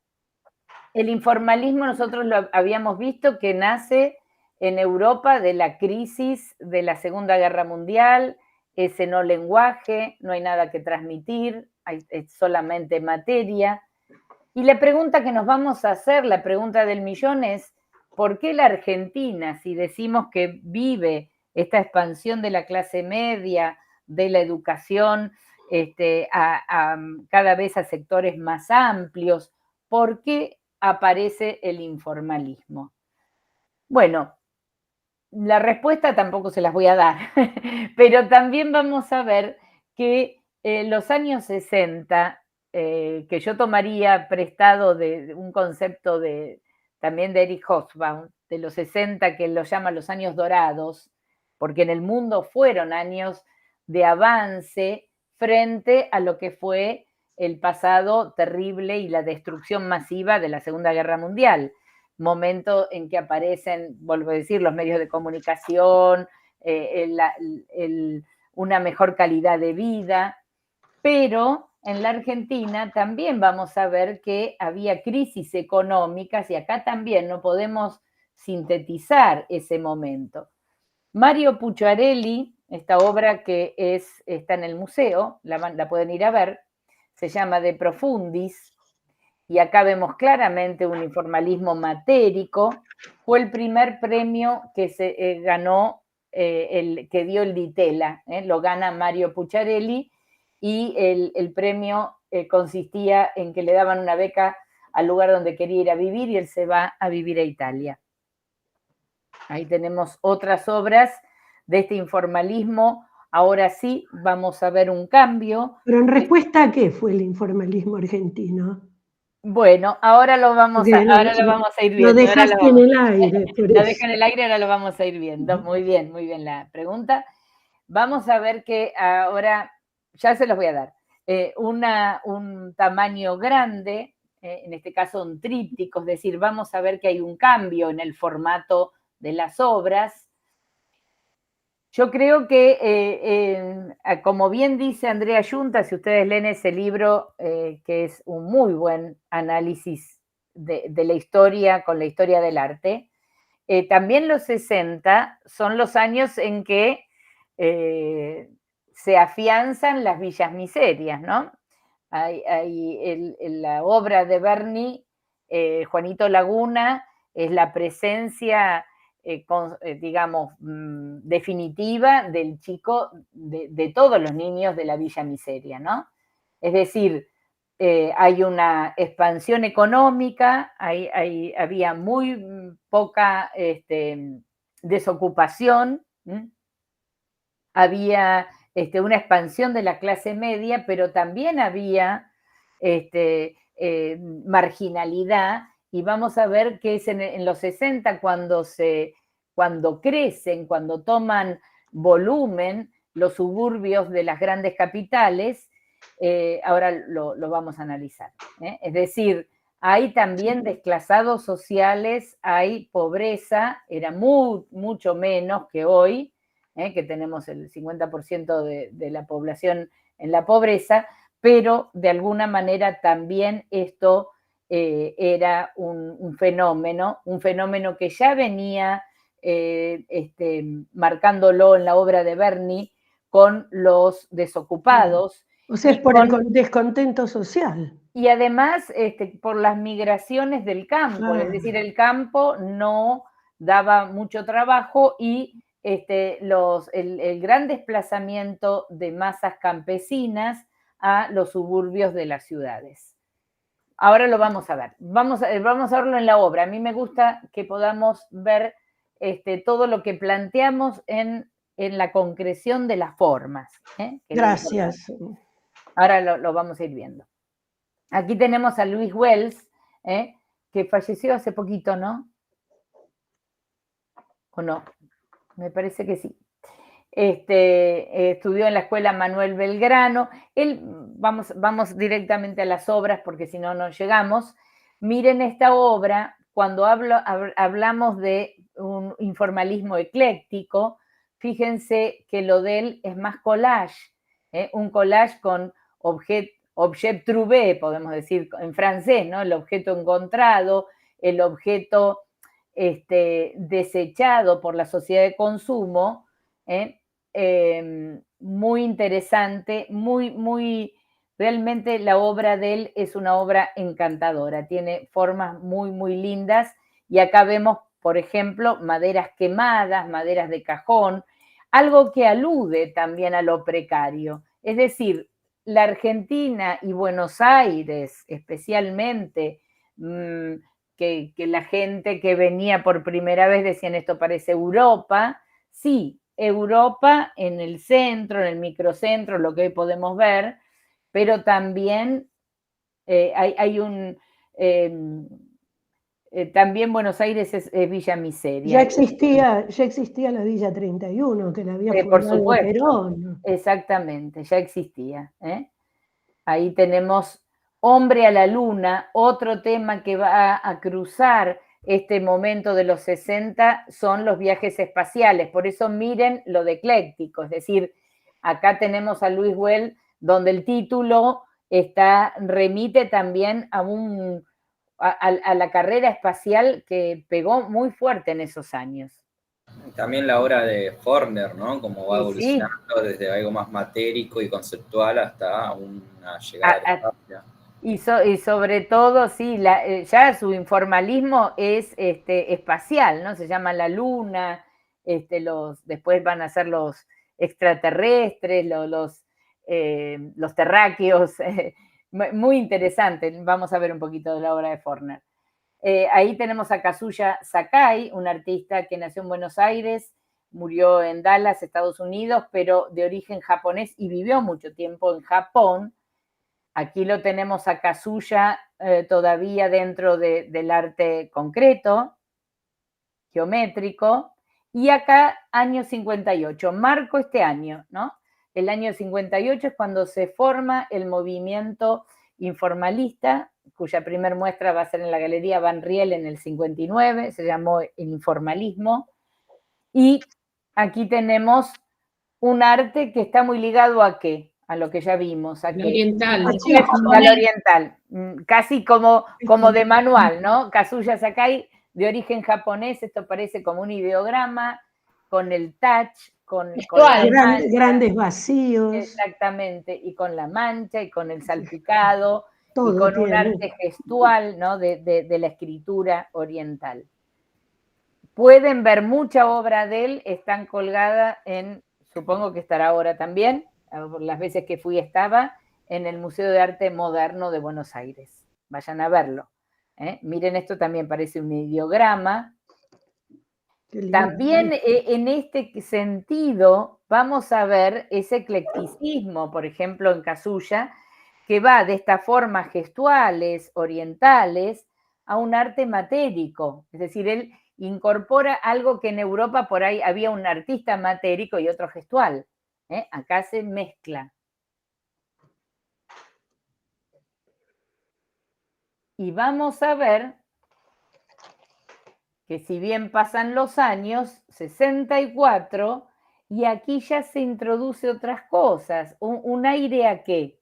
A: El informalismo nosotros lo habíamos visto que nace en Europa de la crisis de la Segunda Guerra Mundial, ese no lenguaje, no hay nada que transmitir, es solamente materia. Y la pregunta que nos vamos a hacer, la pregunta del millón es, ¿por qué la Argentina, si decimos que vive esta expansión de la clase media, de la educación, cada vez a sectores más amplios, ¿por qué aparece el informalismo? Bueno, la respuesta tampoco se las voy a dar, pero también vamos a ver que los años 60, que yo tomaría prestado de un concepto también de Eric Hobsbawm, de los 60, que lo llama los años dorados, porque en el mundo fueron años de avance frente a lo que fue el pasado terrible y la destrucción masiva de la Segunda Guerra Mundial. Momento en que aparecen, vuelvo a decir, los medios de comunicación, una mejor calidad de vida, pero en la Argentina también vamos a ver que había crisis económicas y acá también no podemos sintetizar ese momento. Mario Pucciarelli, esta obra que está en el museo, la pueden ir a ver, se llama De Profundis, y acá vemos claramente un informalismo matérico. Fue el primer premio que se ganó, que dio el Di Tella, lo gana Mario Pucciarelli, y el premio consistía en que le daban una beca al lugar donde quería ir a vivir y él se va a vivir a Italia. Ahí tenemos otras obras de este informalismo. Ahora sí, vamos a ver un cambio.
G: Pero en respuesta a qué fue el informalismo argentino.
A: Bueno, ahora lo vamos a ir viendo.
G: Lo dejaste en el aire.
A: Lo dejo en el aire, ahora lo vamos a ir viendo. Muy bien la pregunta. Vamos a ver que ahora, ya se los voy a dar, un tamaño grande, en este caso un tríptico, es decir, vamos a ver que hay un cambio en el formato de las obras. Yo creo que, como bien dice Andrea Yunta, si ustedes leen ese libro, que es un muy buen análisis de la historia, con la historia del arte, también los 60 son los años en que se afianzan las villas miserias, ¿no? La obra de Berni, Juanito Laguna, es la presencia, digamos, definitiva del chico, de todos los niños de la Villa Miseria, ¿no? Es decir, hay una expansión económica, había muy poca desocupación, había una expansión de la clase media, pero también había marginalidad, y vamos a ver que es en los 60 cuando crecen, cuando toman volumen los suburbios de las grandes capitales. Ahora lo vamos a analizar, ¿eh? Es decir, hay también desclasados sociales, hay pobreza, era mucho menos que hoy, que tenemos el 50% de la población en la pobreza, pero de alguna manera también esto era un fenómeno que ya venía marcándolo en la obra de Berni con los desocupados.
G: O sea, es por el descontento social.
A: Y además por las migraciones del campo, es decir, el campo no daba mucho trabajo y el gran desplazamiento de masas campesinas a los suburbios de las ciudades. Ahora lo vamos a ver. Vamos a verlo en la obra. A mí me gusta que podamos ver todo lo que planteamos en la concreción de las formas.
G: Gracias.
A: Ahora lo vamos a ir viendo. Aquí tenemos a Luis Wells, que falleció hace poquito, ¿no? ¿O no? Me parece que sí. Estudió en la escuela Manuel Belgrano. Vamos directamente a las obras porque si no, no llegamos. Miren esta obra, cuando hablamos de un informalismo ecléctico, fíjense que lo de él es más collage, un collage con objet trouvé, podemos decir en francés, ¿no? El objeto encontrado, el objeto desechado por la sociedad de consumo, muy interesante, realmente la obra de él es una obra encantadora, tiene formas muy lindas, y acá vemos, por ejemplo, maderas quemadas, maderas de cajón, algo que alude también a lo precario, es decir, la Argentina y Buenos Aires especialmente, que la gente que venía por primera vez decían esto parece Europa. Sí, Europa en el centro, en el microcentro, lo que hoy podemos ver, pero también también Buenos Aires es Villa Miseria.
G: Ya existía la Villa 31, que la había fundado Perón.
A: Exactamente, ya existía. Ahí tenemos Hombre a la Luna, otro tema que va a cruzar este momento de los 60 son los viajes espaciales. Por eso miren lo de ecléctico, es decir, acá tenemos a Luis Well, donde el título remite también a la carrera espacial que pegó muy fuerte en esos años.
D: También la obra de Forner, ¿no? Como va evolucionando desde algo más matérico y conceptual hasta una llegada espacial.
A: Y sobre todo, sí, ya su informalismo es espacial, ¿no? Se llama La Luna, después van a ser los extraterrestres, los terráqueos, muy interesante. Vamos a ver un poquito de la obra de Forner. Ahí tenemos a Kazuya Sakai, un artista que nació en Buenos Aires, murió en Dallas, Estados Unidos, pero de origen japonés y vivió mucho tiempo en Japón. Aquí lo tenemos a Kazuya todavía dentro del arte concreto, geométrico, y acá año 58, marco este año, ¿no? El año 58 es cuando se forma el movimiento informalista, cuya primer muestra va a ser en la Galería Van Riel en el 59, se llamó el informalismo, y aquí tenemos un arte que está muy ligado a ¿qué? A lo que ya vimos. Aquí.
H: Oriental.
A: Al oriental, casi como de manual, ¿no? Kazuya Sakai, de origen japonés, esto parece como un ideograma, con el touch, con
B: Gestual.
A: la mancha,
G: Grandes vacíos,
A: exactamente, y con la mancha, y con el salpicado, y
G: todo
A: con un
G: tiene.
A: arte gestual, ¿no? de la escritura oriental. Pueden ver mucha obra de él, están colgadas en, supongo que estará ahora también, por las veces que fui estaba, en el Museo de Arte Moderno de Buenos Aires. Vayan a verlo. Miren, esto también parece un ideograma.
G: Qué lindo.
A: También en este sentido vamos a ver ese eclecticismo, por ejemplo, en Casulla, que va de estas formas gestuales, orientales, a un arte matérico. Es decir, él incorpora algo que en Europa por ahí había un artista matérico y otro gestual. Acá se mezcla. Y vamos a ver que si bien pasan los años, 64, y aquí ya se introduce otras cosas, un aire a qué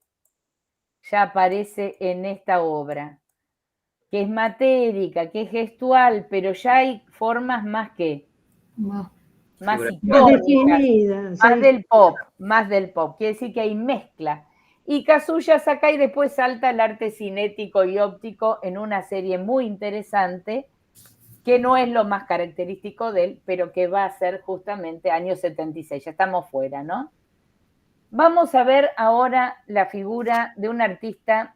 A: ya aparece en esta obra, que es matérica, que es gestual, pero ya hay formas más que, más
G: Más
A: icónicas,
G: definidas.
A: más
G: Sí.
A: del pop, quiere decir que hay mezcla. Y Casulla saca y después salta el arte cinético y óptico en una serie muy interesante, que no es lo más característico de él, pero que va a ser justamente año 76, ya estamos fuera, ¿no? Vamos a ver ahora la figura de un artista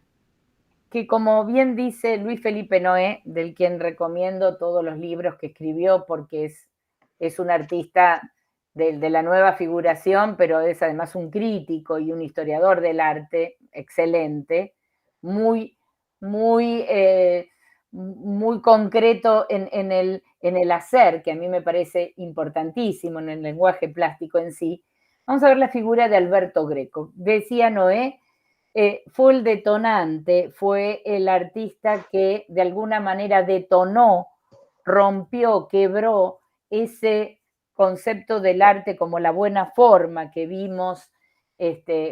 A: que, como bien dice Luis Felipe Noé, del quien recomiendo todos los libros que escribió, porque es un artista de la nueva figuración, pero es además un crítico y un historiador del arte excelente, muy, muy, muy concreto en el hacer, que a mí me parece importantísimo, en el lenguaje plástico en sí. Vamos a ver la figura de Alberto Greco. Decía Noé, fue el detonante, fue el artista que de alguna manera detonó, rompió, quebró ese concepto del arte como la buena forma que vimos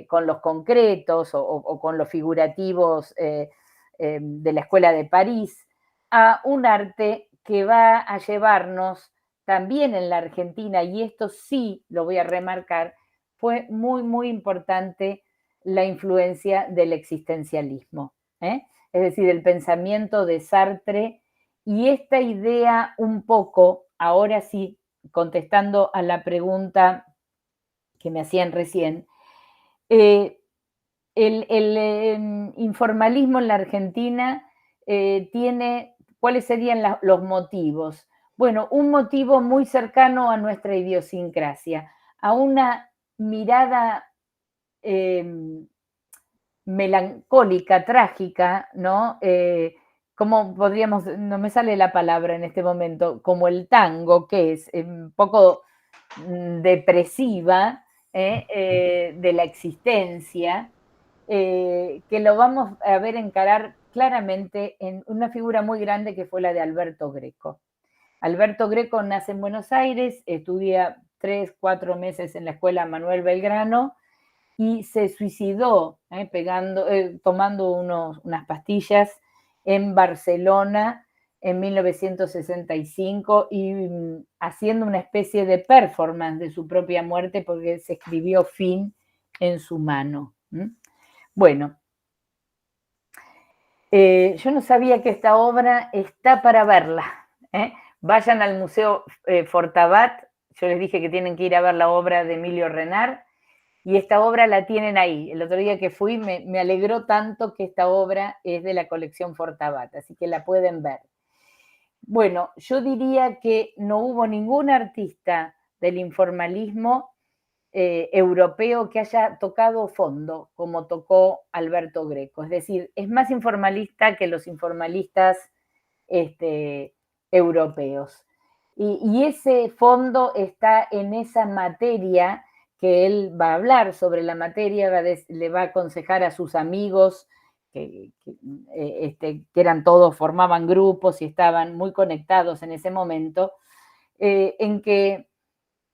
A: con los concretos o con los figurativos de la Escuela de París, a un arte que va a llevarnos también en la Argentina, y esto sí lo voy a remarcar, fue muy, muy importante la influencia del existencialismo, es decir, el pensamiento de Sartre y esta idea un poco, ahora sí, contestando a la pregunta que me hacían recién, el informalismo en la Argentina tiene, ¿cuáles serían los motivos? Bueno, un motivo muy cercano a nuestra idiosincrasia, a una mirada melancólica, trágica, ¿no? Como podríamos, no me sale la palabra en este momento, como el tango, que es un poco depresiva de la existencia, que lo vamos a ver encarar claramente en una figura muy grande que fue la de Alberto Greco. Alberto Greco nace en Buenos Aires, estudia 3, 4 meses en la escuela Manuel Belgrano y se suicidó tomando unas pastillas en Barcelona en 1965 y haciendo una especie de performance de su propia muerte porque se escribió fin en su mano. Bueno, yo no sabía que esta obra está para verla. Vayan al Museo Fortabat, yo les dije que tienen que ir a ver la obra de Emilio Renard, y esta obra la tienen ahí. El otro día que fui me alegró tanto que esta obra es de la colección Fortabat, así que la pueden ver. Bueno, yo diría que no hubo ningún artista del informalismo europeo que haya tocado fondo como tocó Alberto Greco. Es decir, es más informalista que los informalistas europeos. Y ese fondo está en esa materia que él va a hablar sobre la materia, le va a aconsejar a sus amigos que eran todos, formaban grupos y estaban muy conectados en ese momento, en que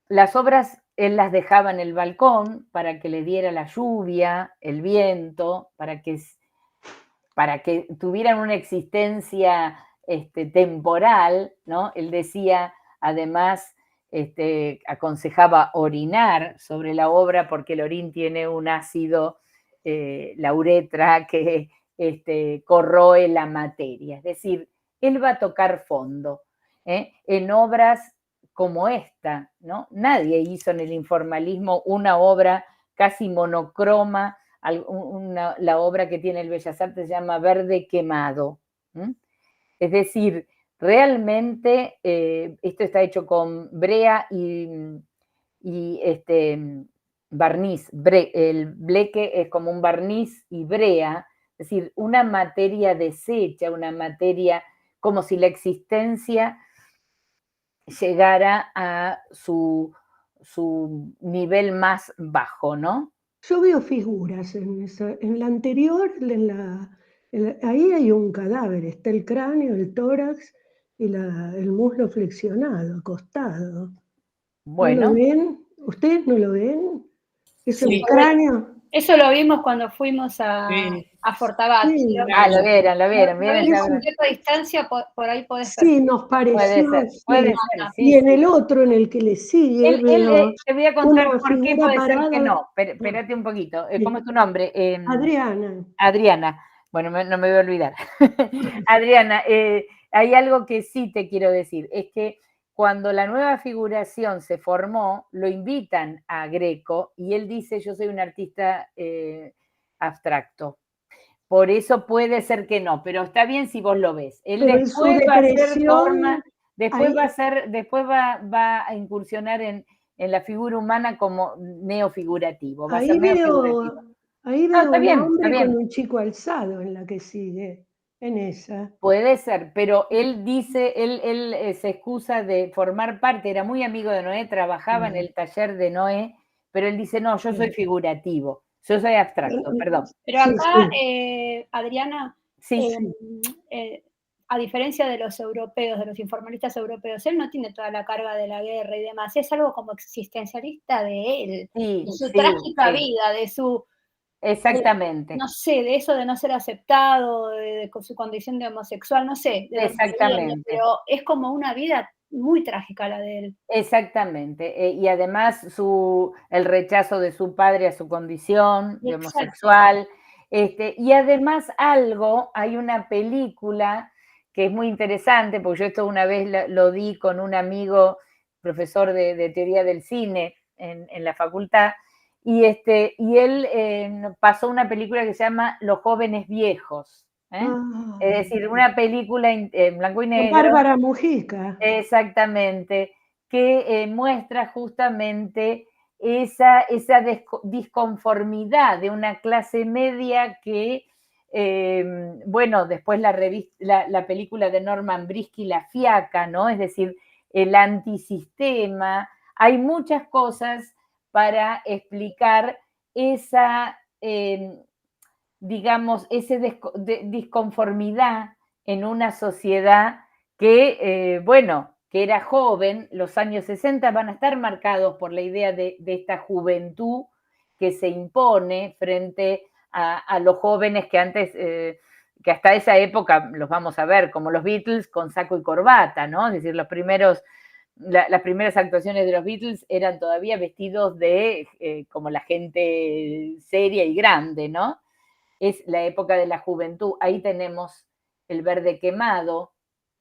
A: las obras él las dejaba en el balcón para que le diera la lluvia, el viento, para que tuvieran una existencia temporal, ¿no? Él decía, además, aconsejaba orinar sobre la obra porque el orín tiene un ácido, la uretra, que corroe la materia. Es decir, él va a tocar fondo en obras como esta, ¿no? Nadie hizo en el informalismo una obra casi monocroma, la obra que tiene el Bellas Artes se llama Verde Quemado. Es decir, realmente esto está hecho con brea y barniz. El bleque es como un barniz y brea, es decir, una materia deshecha, una materia como si la existencia llegara a su nivel más bajo, ¿no?
G: Yo veo figuras en la anterior, ahí hay un cadáver, está el cráneo, el tórax y el muslo flexionado, acostado.
A: Bueno.
G: ¿No lo ven? ¿Ustedes no lo ven? ¿Es
B: Sí.
G: un cráneo?
B: Eso lo vimos cuando fuimos a Fortabat.
G: Sí.
A: Lo vieron.
B: A cierta distancia, por ahí podés ver.
G: Sí, nos pareció.
A: Puede ser,
G: y en el otro, en el que le sigue,
A: te voy a contar por qué puede ser que no. Espérate un poquito. ¿Cómo es tu nombre?
G: Adriana.
A: Adriana. Bueno, no me voy a olvidar. Adriana, hay algo que sí te quiero decir. Es que cuando la nueva figuración se formó, lo invitan a Greco y él dice, yo soy un artista abstracto. Por eso puede ser que no, pero está bien si vos lo ves. Él
G: Pero
A: después va a hacer forma, después va a incursionar en la figura humana como neofigurativo. Va a ser neofigurativo.
G: Ahí veo un hombre con un chico alzado en la que sigue, en esa.
A: Puede ser, pero él dice, él se excusa de formar parte, era muy amigo de Noé, trabajaba en el taller de Noé, pero él dice, no, yo soy figurativo, yo soy abstracto, perdón.
B: Pero acá, Adriana, a diferencia de los europeos, de los informalistas europeos, él no tiene toda la carga de la guerra y demás, es algo como existencialista de él, de su trágica vida, de su...
A: Exactamente.
B: No sé, de eso de no ser aceptado, de su condición de homosexual, no sé.
A: Exactamente.
B: Pero es como una vida muy trágica la de él.
A: Exactamente. Y además el rechazo de su padre a su condición de homosexual. Y además hay una película que es muy interesante, porque yo esto una vez lo di con un amigo, profesor de teoría del cine en la facultad, y él pasó una película que se llama Los jóvenes viejos. Es decir, una película en blanco y negro.
G: Bárbara Mujica.
A: Exactamente, que muestra justamente esa disconformidad de una clase media que, después la película de Norman Brisky, La Fiaca, ¿no? Es decir, el antisistema. Hay muchas cosas para explicar esa, disconformidad en una sociedad que, que era joven. Los años 60 van a estar marcados por la idea de esta juventud que se impone frente a los jóvenes que antes, que hasta esa época los vamos a ver, como los Beatles con saco y corbata, ¿no? Es decir, las primeras actuaciones de los Beatles eran todavía vestidos como la gente seria y grande, ¿no? Es la época de la juventud. Ahí tenemos el verde quemado,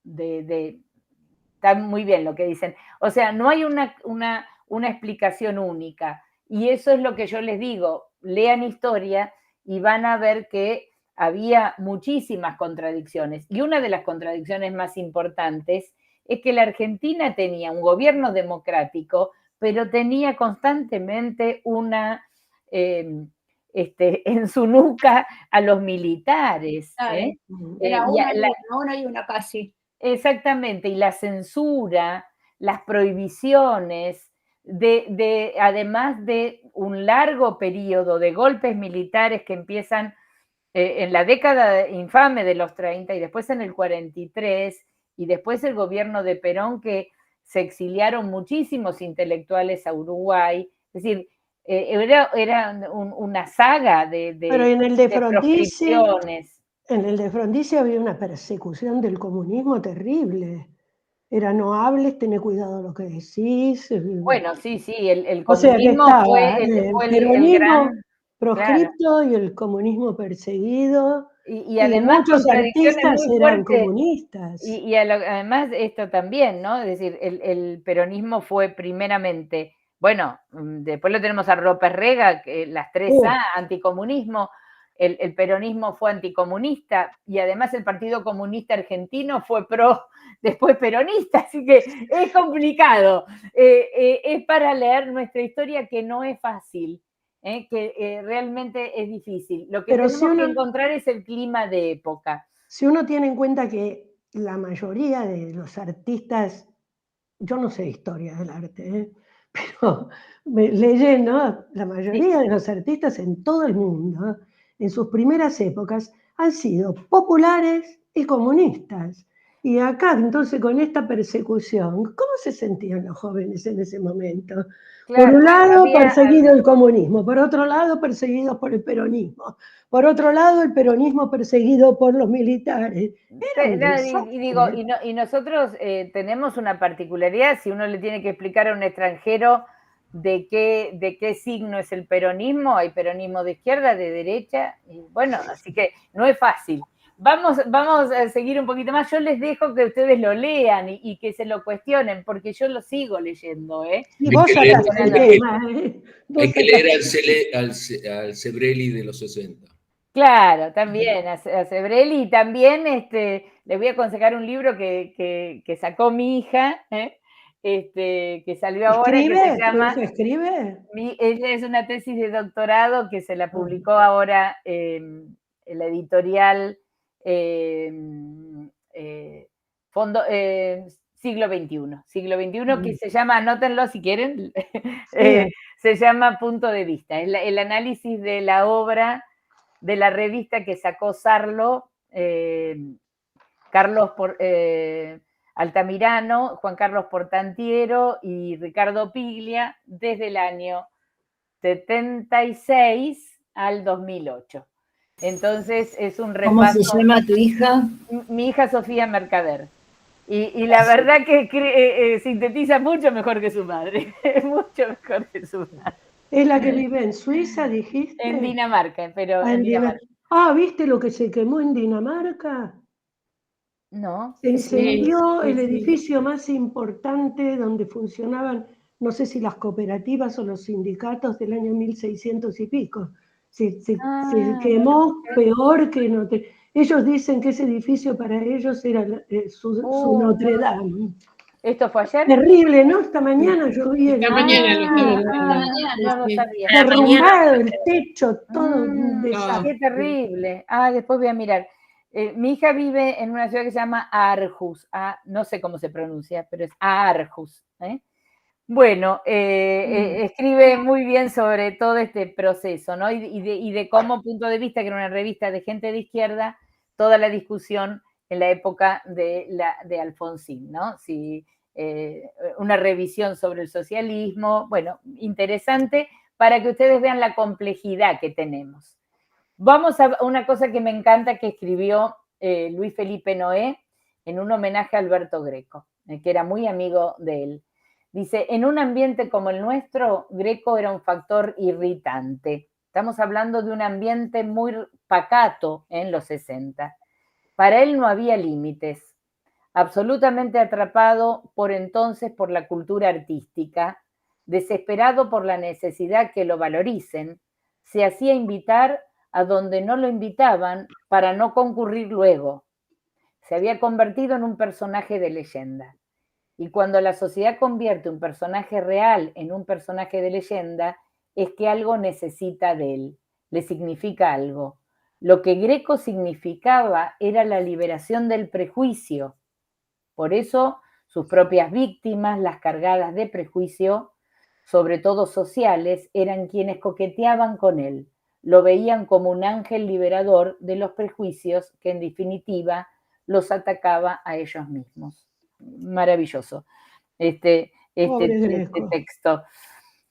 A: está muy bien lo que dicen. O sea, no hay una explicación única. Y eso es lo que yo les digo. Lean historia y van a ver que había muchísimas contradicciones. Y una de las contradicciones más importantes es que la Argentina tenía un gobierno democrático, pero tenía constantemente en su nuca a los militares.
B: Era una y una casi.
A: Exactamente, y la censura, las prohibiciones, además de un largo periodo de golpes militares que empiezan en la década infame de los 30 y después en el 43, y después el gobierno de Perón, que se exiliaron muchísimos intelectuales a Uruguay. Es decir, era una saga
G: Pero en el de
A: proscripciones.
G: En el de Frondizi había una persecución del comunismo terrible. Era no hables, tené cuidado lo que decís.
A: Bueno, sí, el
G: O sea que
A: comunismo
G: estaba
A: fue
G: el
A: el
G: peronismo
A: gran, claro.
G: proscripto y el comunismo perseguido,
A: Y
G: y
A: además
G: muchos
A: contradicciones
G: artistas
A: muy
G: eran
A: fuertes.
G: comunistas.
A: Y además esto también, ¿no? Es decir, el peronismo fue primeramente, bueno, después lo tenemos a López Rega, las 3A, anticomunismo, el peronismo fue anticomunista, y además el Partido Comunista Argentino fue después peronista, así que es complicado. Es para leer nuestra historia que no es fácil. Que realmente es difícil. Lo que
G: Pero si
A: tenemos que
G: uno,
A: encontrar es el clima de época.
G: si uno tiene en cuenta que la mayoría de los artistas, yo no sé historia del arte, pero leyendo, la mayoría de los artistas en todo el mundo, en sus primeras épocas, han sido populares y comunistas. Y acá, entonces, con esta persecución, ¿cómo se sentían los jóvenes en ese momento? Por
A: Claro,
G: un lado,
A: había,
G: perseguido el comunismo, por otro lado, perseguidos por el peronismo, por otro lado, el peronismo perseguido por los militares. Era un desastre.
A: y nosotros tenemos una particularidad, si uno le tiene que explicar a un extranjero de qué signo es el peronismo, hay peronismo de izquierda, de derecha, y bueno, así que no es fácil. Vamos a seguir un poquito más. Yo les dejo que ustedes lo lean y que se lo cuestionen, porque yo lo sigo leyendo, ¿eh?
G: Y vos sacaste el tema, ¿eh?
F: Hay que leer al Sebrelli de los 60.
A: Claro, también, a Sebrelli, y también le voy a aconsejar un libro que sacó mi hija, que salió ahora, que se
G: ¿Escribe? ¿Tu
A: llama,
G: hija escribe?
A: ella es una tesis de doctorado que se la publicó ahora en la editorial Fondo, Siglo XXI, que se llama, anótenlo si quieren, se llama Punto de Vista, es el análisis de la obra de la revista que sacó Sarlo, Carlos Altamirano, Juan Carlos Portantiero y Ricardo Piglia desde el año 76 al 2008. Entonces es un repaso.
E: ¿Cómo se llama tu hija?
A: Mi hija Sofía Mercader. Y la verdad que sintetiza mucho mejor que su madre, mucho mejor que su madre.
G: ¿Es la que vive en Suiza, dijiste?
A: En Dinamarca, pero en Dinamarca.
G: ¿Viste lo que se quemó en Dinamarca?
A: No.
G: Se incendió el edificio más importante donde funcionaban, no sé si las cooperativas o los sindicatos del año 1600 y pico. Se quemó peor que ellos dicen que ese edificio para ellos era su Notre Dame.
A: ¿Esto fue ayer?
G: Terrible, ¿no? Esta mañana yo vi
H: Esta mañana
A: no lo sabía.
G: Derrumbado el techo, todo un desastre.
A: Qué terrible. Después voy a mirar. Mi hija vive en una ciudad que se llama Aarhus. No sé cómo se pronuncia, pero es Aarhus. Bueno, escribe muy bien sobre todo este proceso, ¿no? Y de cómo, punto de vista, que era una revista de gente de izquierda, toda la discusión en la época de Alfonsín, ¿no? Una revisión sobre el socialismo, bueno, interesante para que ustedes vean la complejidad que tenemos. Vamos a una cosa que me encanta que escribió Luis Felipe Noé en un homenaje a Alberto Greco, que era muy amigo de él. Dice, en un ambiente como el nuestro, Greco era un factor irritante. Estamos hablando de un ambiente muy pacato en los 60. Para él no había límites. Absolutamente atrapado por entonces por la cultura artística, desesperado por la necesidad que lo valoricen, se hacía invitar a donde no lo invitaban para no concurrir luego. Se había convertido en un personaje de leyenda. Y cuando la sociedad convierte un personaje real en un personaje de leyenda, es que algo necesita de él, le significa algo. Lo que Greco significaba era la liberación del prejuicio. Por eso sus propias víctimas, las cargadas de prejuicio, sobre todo sociales, eran quienes coqueteaban con él. Lo veían como un ángel liberador de los prejuicios que en definitiva los atacaba a ellos mismos. Maravilloso este texto.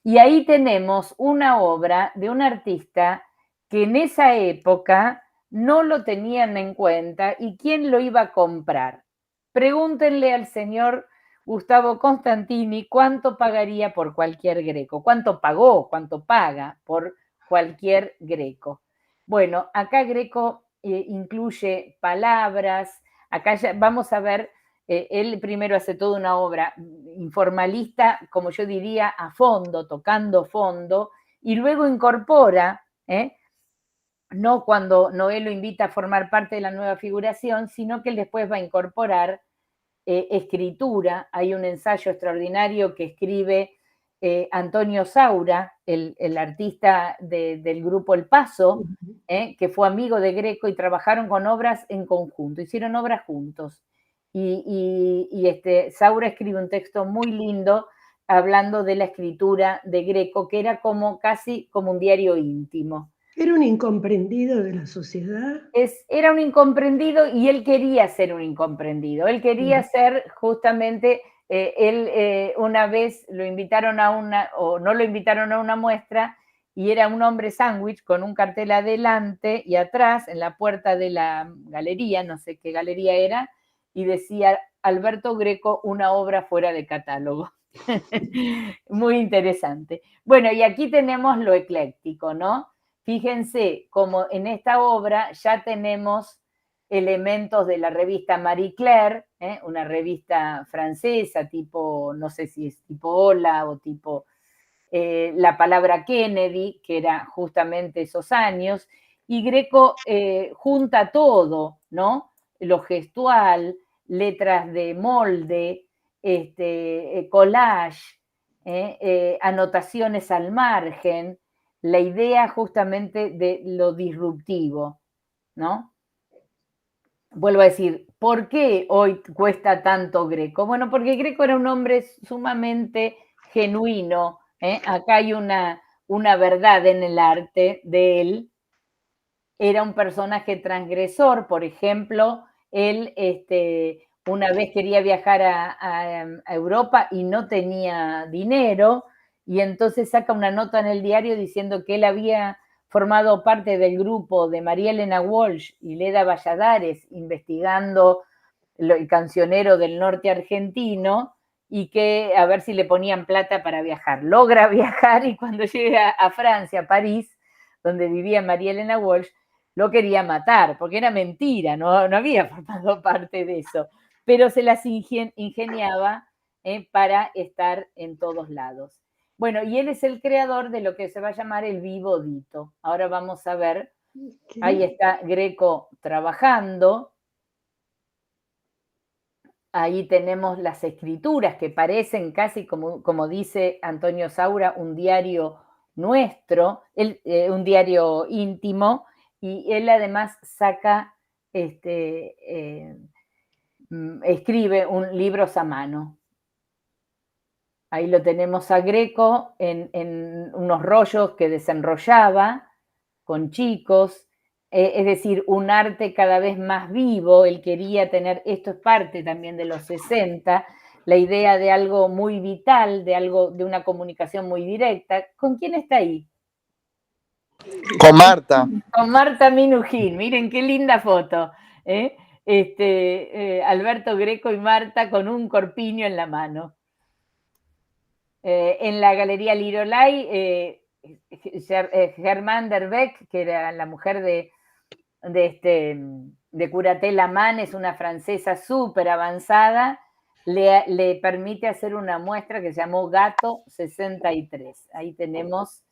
A: Y ahí tenemos una obra de un artista que en esa época no lo tenían en cuenta y quién lo iba a comprar. pregúntenle al señor Gustavo Constantini cuánto pagaría por cualquier Greco, cuánto pagó, cuánto paga por cualquier Greco. Bueno, acá Greco incluye palabras, acá ya vamos a ver, él primero hace toda una obra informalista, como yo diría, a fondo, tocando fondo, y luego incorpora, no cuando Noé lo invita a formar parte de la nueva figuración, sino que él después va a incorporar escritura. Hay un ensayo extraordinario que escribe Antonio Saura, el artista del grupo El Paso, que fue amigo de Greco y trabajaron con obras en conjunto, hicieron obras juntos. Y Saura escribe un texto muy lindo hablando de la escritura de Greco, que era casi como un diario íntimo.
G: ¿Era un incomprendido de la sociedad?
A: Era un incomprendido y él quería ser un incomprendido. Él quería ser justamente, una vez lo invitaron o no lo invitaron a una muestra, y era un hombre sándwich con un cartel adelante y atrás, en la puerta de la galería, no sé qué galería era, y decía Alberto Greco, una obra fuera de catálogo. Muy interesante. Bueno, y aquí tenemos lo ecléctico, ¿no? Fíjense, como en esta obra ya tenemos elementos de la revista Marie Claire, una revista francesa, tipo, no sé si es tipo Hola o tipo la palabra Kennedy, que era justamente esos años, y Greco junta todo, ¿no? Lo gestual, letras de molde, collage, anotaciones al margen, la idea justamente de lo disruptivo, ¿no? Vuelvo a decir, ¿por qué hoy cuesta tanto Greco? Bueno, porque Greco era un hombre sumamente genuino. Acá hay una verdad en el arte de él. Era un personaje transgresor, por ejemplo, él una vez quería viajar a Europa y no tenía dinero, y entonces saca una nota en el diario diciendo que él había formado parte del grupo de María Elena Walsh y Leda Valladares investigando el cancionero del norte argentino, y que a ver si le ponían plata para viajar. Logra viajar, y cuando llega a Francia, a París, donde vivía María Elena Walsh, lo quería matar, porque era mentira, no había formado parte de eso, pero se las ingeniaba para estar en todos lados. Bueno, y él es el creador de lo que se va a llamar el vivo dito. Ahora vamos a ver, ahí está Greco trabajando, ahí tenemos las escrituras que parecen casi como dice Antonio Saura, un diario nuestro, un diario íntimo, y él además saca, escribe libros a mano. Ahí lo tenemos a Greco en unos rollos que desenrollaba con chicos, es decir, un arte cada vez más vivo. Él quería tener, esto es parte también de los 60, la idea de algo muy vital, de una comunicación muy directa. ¿Con quién está ahí?
H: Con Marta.
A: Con Marta Minujín, miren qué linda foto. Alberto Greco y Marta con un corpiño en la mano. En la Galería Lirolai, Germán Derbeck, que era la mujer de Curatella Mann, es una francesa súper avanzada, le permite hacer una muestra que se llamó Gato 63. Ahí tenemos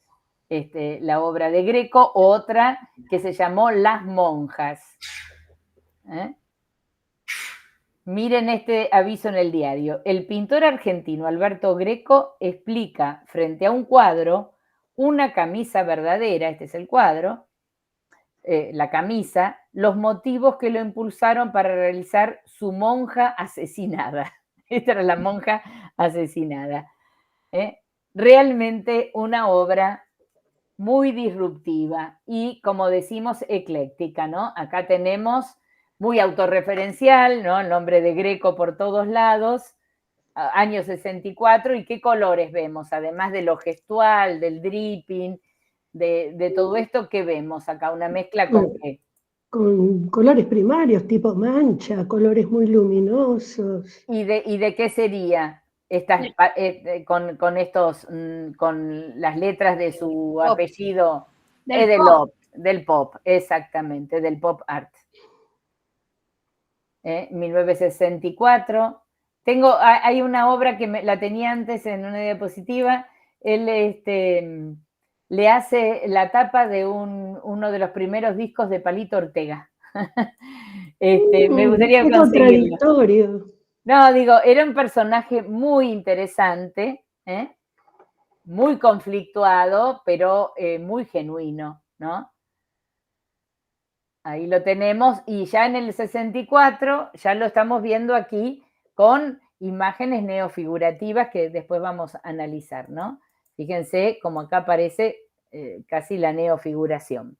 A: la obra de Greco, otra que se llamó Las monjas. Miren este aviso en el diario. El pintor argentino Alberto Greco explica frente a un cuadro Una camisa verdadera, este es el cuadro, la camisa, los motivos que lo impulsaron para realizar Su monja asesinada. Esta era la monja asesinada. Realmente una obra muy disruptiva y, como decimos, ecléctica, ¿no? Acá tenemos muy autorreferencial, ¿no? El nombre de Greco por todos lados, año 64, y qué colores vemos, además de lo gestual, del dripping, de todo esto que vemos acá, una mezcla con qué.
G: con colores primarios, tipo mancha, colores muy luminosos.
A: ¿Y de qué sería? Con estos, con las letras de su
B: Pop.
A: apellido, del pop, exactamente, del pop art. 1964. Hay una obra que la tenía antes en una diapositiva. Él le hace la tapa de uno de los primeros discos de Palito Ortega. Me gustaría
G: qué
A: conseguirlo.
G: contradictorio.
A: No, digo, era un personaje muy interesante, muy conflictuado, pero muy genuino, ¿no? Ahí lo tenemos, y ya en el 64 ya lo estamos viendo aquí con imágenes neofigurativas que después vamos a analizar, ¿no? Fíjense cómo acá aparece casi la neofiguración.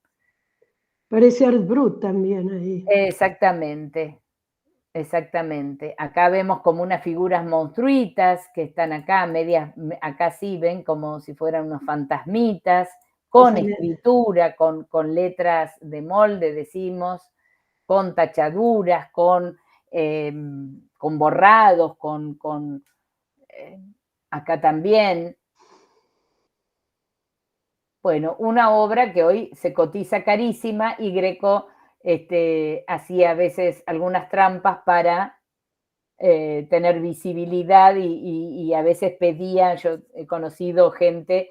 G: Parece Art Brut también ahí.
A: Exactamente. Exactamente. Acá vemos como unas figuras monstruitas que están acá, medias, acá sí ven como si fueran unos fantasmitas, con escritura, con letras de molde, decimos, con tachaduras, con borrados, acá también. Bueno, una obra que hoy se cotiza carísima, y Greco hacía a veces algunas trampas para tener visibilidad, y a veces pedía, yo he conocido gente,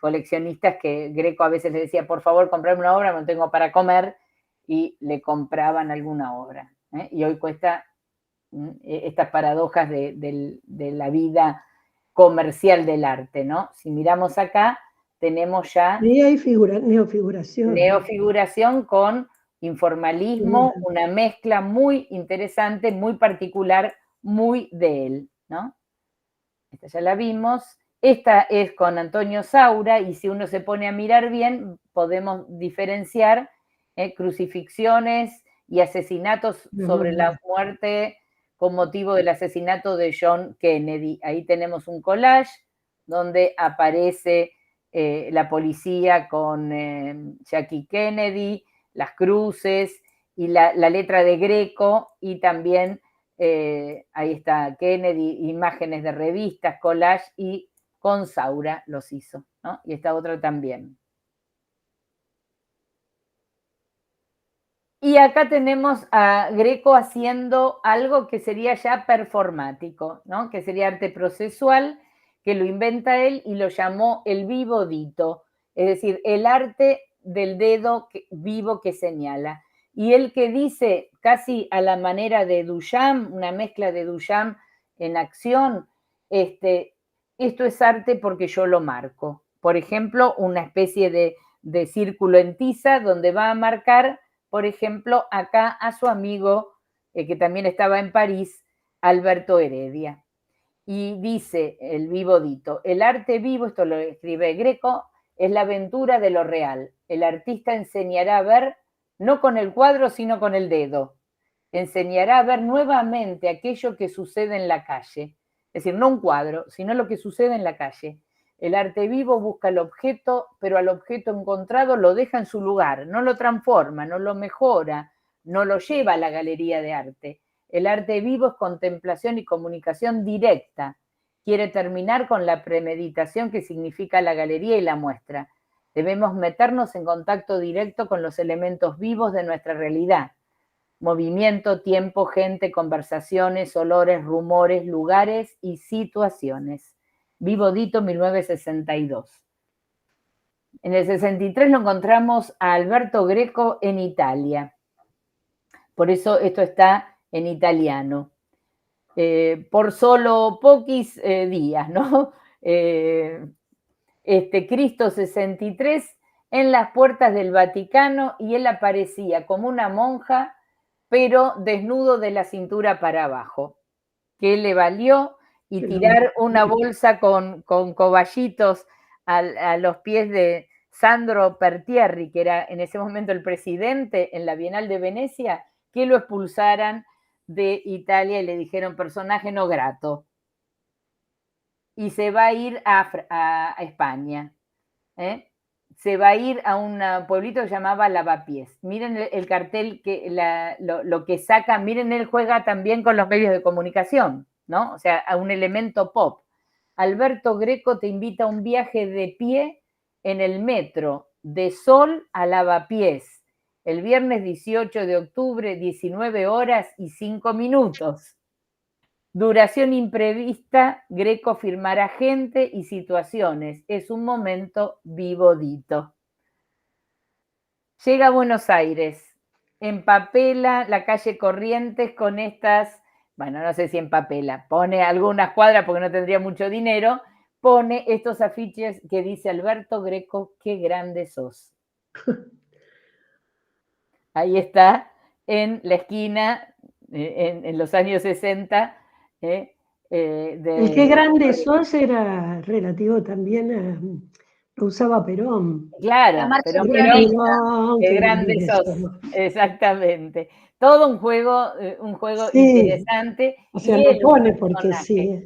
A: coleccionistas, que Greco a veces le decía, por favor, comprarme una obra, no tengo para comer, y le compraban alguna obra. Y hoy cuesta estas paradojas de la vida comercial del arte, ¿no? Si miramos acá, tenemos ya
G: Ahí hay neofiguración.
A: Neofiguración con informalismo, una mezcla muy interesante, muy particular, muy de él, ¿no? Esta ya la vimos. Esta es con Antonio Saura, y si uno se pone a mirar bien, podemos diferenciar crucifixiones y asesinatos sobre la muerte con motivo del asesinato de John Kennedy. Ahí tenemos un collage donde aparece la policía con Jackie Kennedy, las cruces y la letra de Greco, y también ahí está Kennedy, imágenes de revistas, collage, y con Saura los hizo, ¿no? Y esta otra también. Y acá tenemos a Greco haciendo algo que sería ya performático, ¿no? Que sería arte procesual, que lo inventa él y lo llamó el vivo dito, es decir, el arte del dedo vivo que señala. Y él, que dice, casi a la manera de Duchamp, una mezcla de Duchamp en acción, esto es arte porque yo lo marco. Por ejemplo, una especie de círculo en tiza donde va a marcar, por ejemplo, acá a su amigo, que también estaba en París, Alberto Heredia. Y dice el vivo dito, el arte vivo, esto lo escribe Greco, es la aventura de lo real. El artista enseñará a ver, no con el cuadro, sino con el dedo. Enseñará a ver nuevamente aquello que sucede en la calle. Es decir, no un cuadro, sino lo que sucede en la calle. El arte vivo busca el objeto, pero al objeto encontrado lo deja en su lugar, no lo transforma, no lo mejora, no lo lleva a la galería de arte. El arte vivo es contemplación y comunicación directa. Quiere terminar con la premeditación que significa la galería y la muestra. Debemos meternos en contacto directo con los elementos vivos de nuestra realidad. Movimiento, tiempo, gente, conversaciones, olores, rumores, lugares y situaciones. Vivo dito, 1962. En el 63 lo encontramos a Alberto Greco en Italia. Por eso esto está en italiano. Por solo poquis días, ¿no? Cristo 63 en las puertas del Vaticano, y él aparecía como una monja, pero desnudo de la cintura para abajo, que le valió y tirar una bolsa con coballitos a los pies de Sandro Pertierri, que era en ese momento el presidente en la Bienal de Venecia, que lo expulsaran de Italia y le dijeron personaje no grato. Y se va a ir a España. se va a ir a un pueblito que se llamaba Lavapiés. Miren el cartel, lo que saca, miren, él juega también con los medios de comunicación, ¿no? O sea, a un elemento pop. Alberto Greco te invita a un viaje de pie en el metro, de Sol a Lavapiés, el viernes 18 de octubre, 19 horas y 5 minutos. Duración imprevista, Greco firmará gente y situaciones. Es un momento vivodito. Llega a Buenos Aires, empapela la calle Corrientes con estas, bueno, no sé si empapela, pone algunas cuadras porque no tendría mucho dinero, pone estos afiches que dice Alberto Greco, qué grande sos. Ahí está, en la esquina, en los años 60,
G: el qué grande sos era relativo también a, lo usaba Perón.
A: Claro, Perón, qué grande sos. Exactamente. Todo un juego sí, interesante.
G: O sea, lo pone porque sí.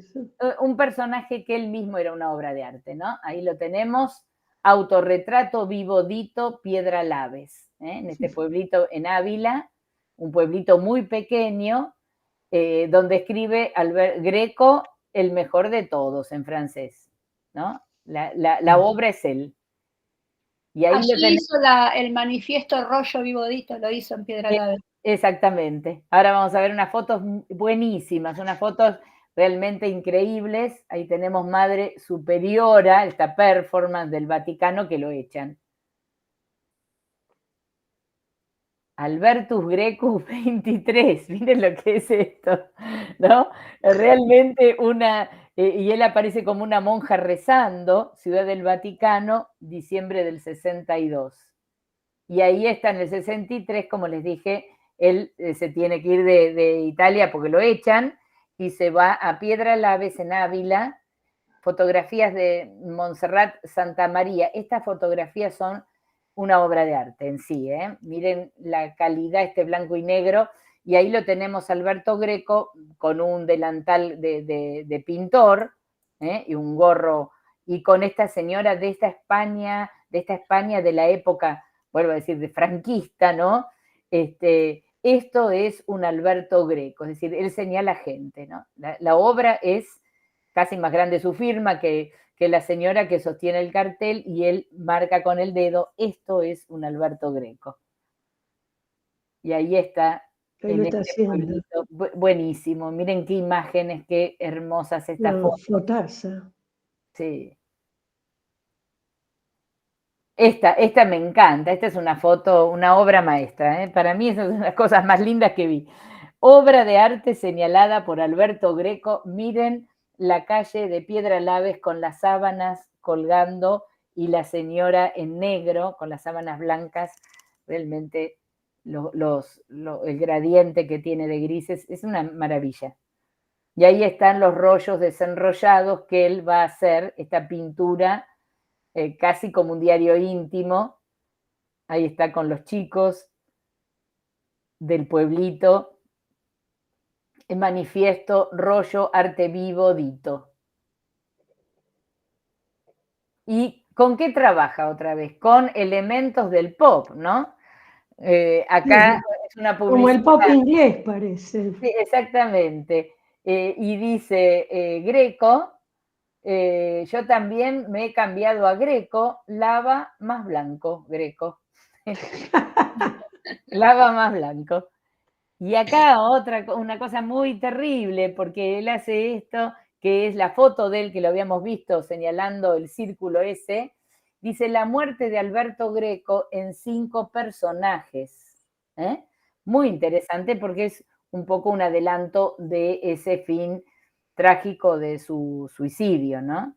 A: Un personaje que él mismo era una obra de arte, ¿no? Ahí lo tenemos, autorretrato vivodito Piedra Laves, en este pueblito en Ávila, un pueblito muy pequeño, donde escribe Greco, el mejor de todos, en francés, ¿no? La obra es él.
B: Y ahí hizo el manifiesto Rollo Vivodito, lo hizo en Piedra Laves.
A: Exactamente. Ahora vamos a ver unas fotos buenísimas, unas fotos realmente increíbles. Ahí tenemos Madre Superiora, esta performance del Vaticano que lo echan. Albertus Grecus 23, miren lo que es esto, ¿no? Realmente y él aparece como una monja rezando, Ciudad del Vaticano, diciembre del 62. Y ahí está en el 63, como les dije, él se tiene que ir de Italia porque lo echan y se va a Piedra Laves en Ávila, fotografías de Montserrat Santamaría. Estas fotografías son una obra de arte en sí, ¿eh? Miren la calidad, este blanco y negro, y ahí lo tenemos Alberto Greco con un delantal de pintor, y un gorro, y con esta señora de esta España de la época, vuelvo a decir, de franquista, ¿no? Esto es un Alberto Greco, es decir, él señala gente, ¿no? La obra es casi más grande su firma que la señora que sostiene el cartel y él marca con el dedo, esto es un Alberto Greco. Y ahí está. Buenísimo, miren qué imágenes, qué hermosas estas fotos.
G: Fotaza.
A: Sí. Esta me encanta, esta es una foto, una obra maestra, ¿eh? Para mí es una de las cosas más lindas que vi. Obra de arte señalada por Alberto Greco, miren la calle de Piedra Laves con las sábanas colgando y la señora en negro con las sábanas blancas, realmente el gradiente que tiene de grises es una maravilla. Y ahí están los rollos desenrollados que él va a hacer, esta pintura casi como un diario íntimo. Ahí está con los chicos del pueblito. El manifiesto Rollo Arte Vivo Dito. ¿Y con qué trabaja otra vez? Con elementos del pop, ¿no? Acá sí, es una publicidad.
G: Como el pop inglés parece.
A: Sí, exactamente. Y dice Greco, yo también me he cambiado a Greco, lava más blanco, Greco. Lava más blanco. Y acá una cosa muy terrible, porque él hace esto, que es la foto de él que lo habíamos visto señalando el círculo ese, dice la muerte de Alberto Greco en 5 personajes. Muy interesante porque es un poco un adelanto de ese fin trágico de su suicidio, ¿no?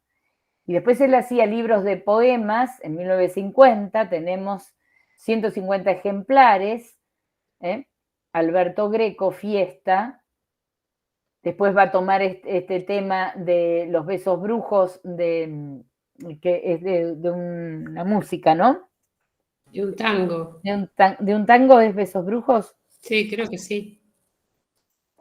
A: Y después él hacía libros de poemas, en 1950 tenemos 150 ejemplares, Alberto Greco, Fiesta. Después va a tomar este tema de los besos brujos, que es de una música, ¿no?
I: De un tango.
A: ¿De un tango es Besos Brujos?
I: Sí, creo que sí.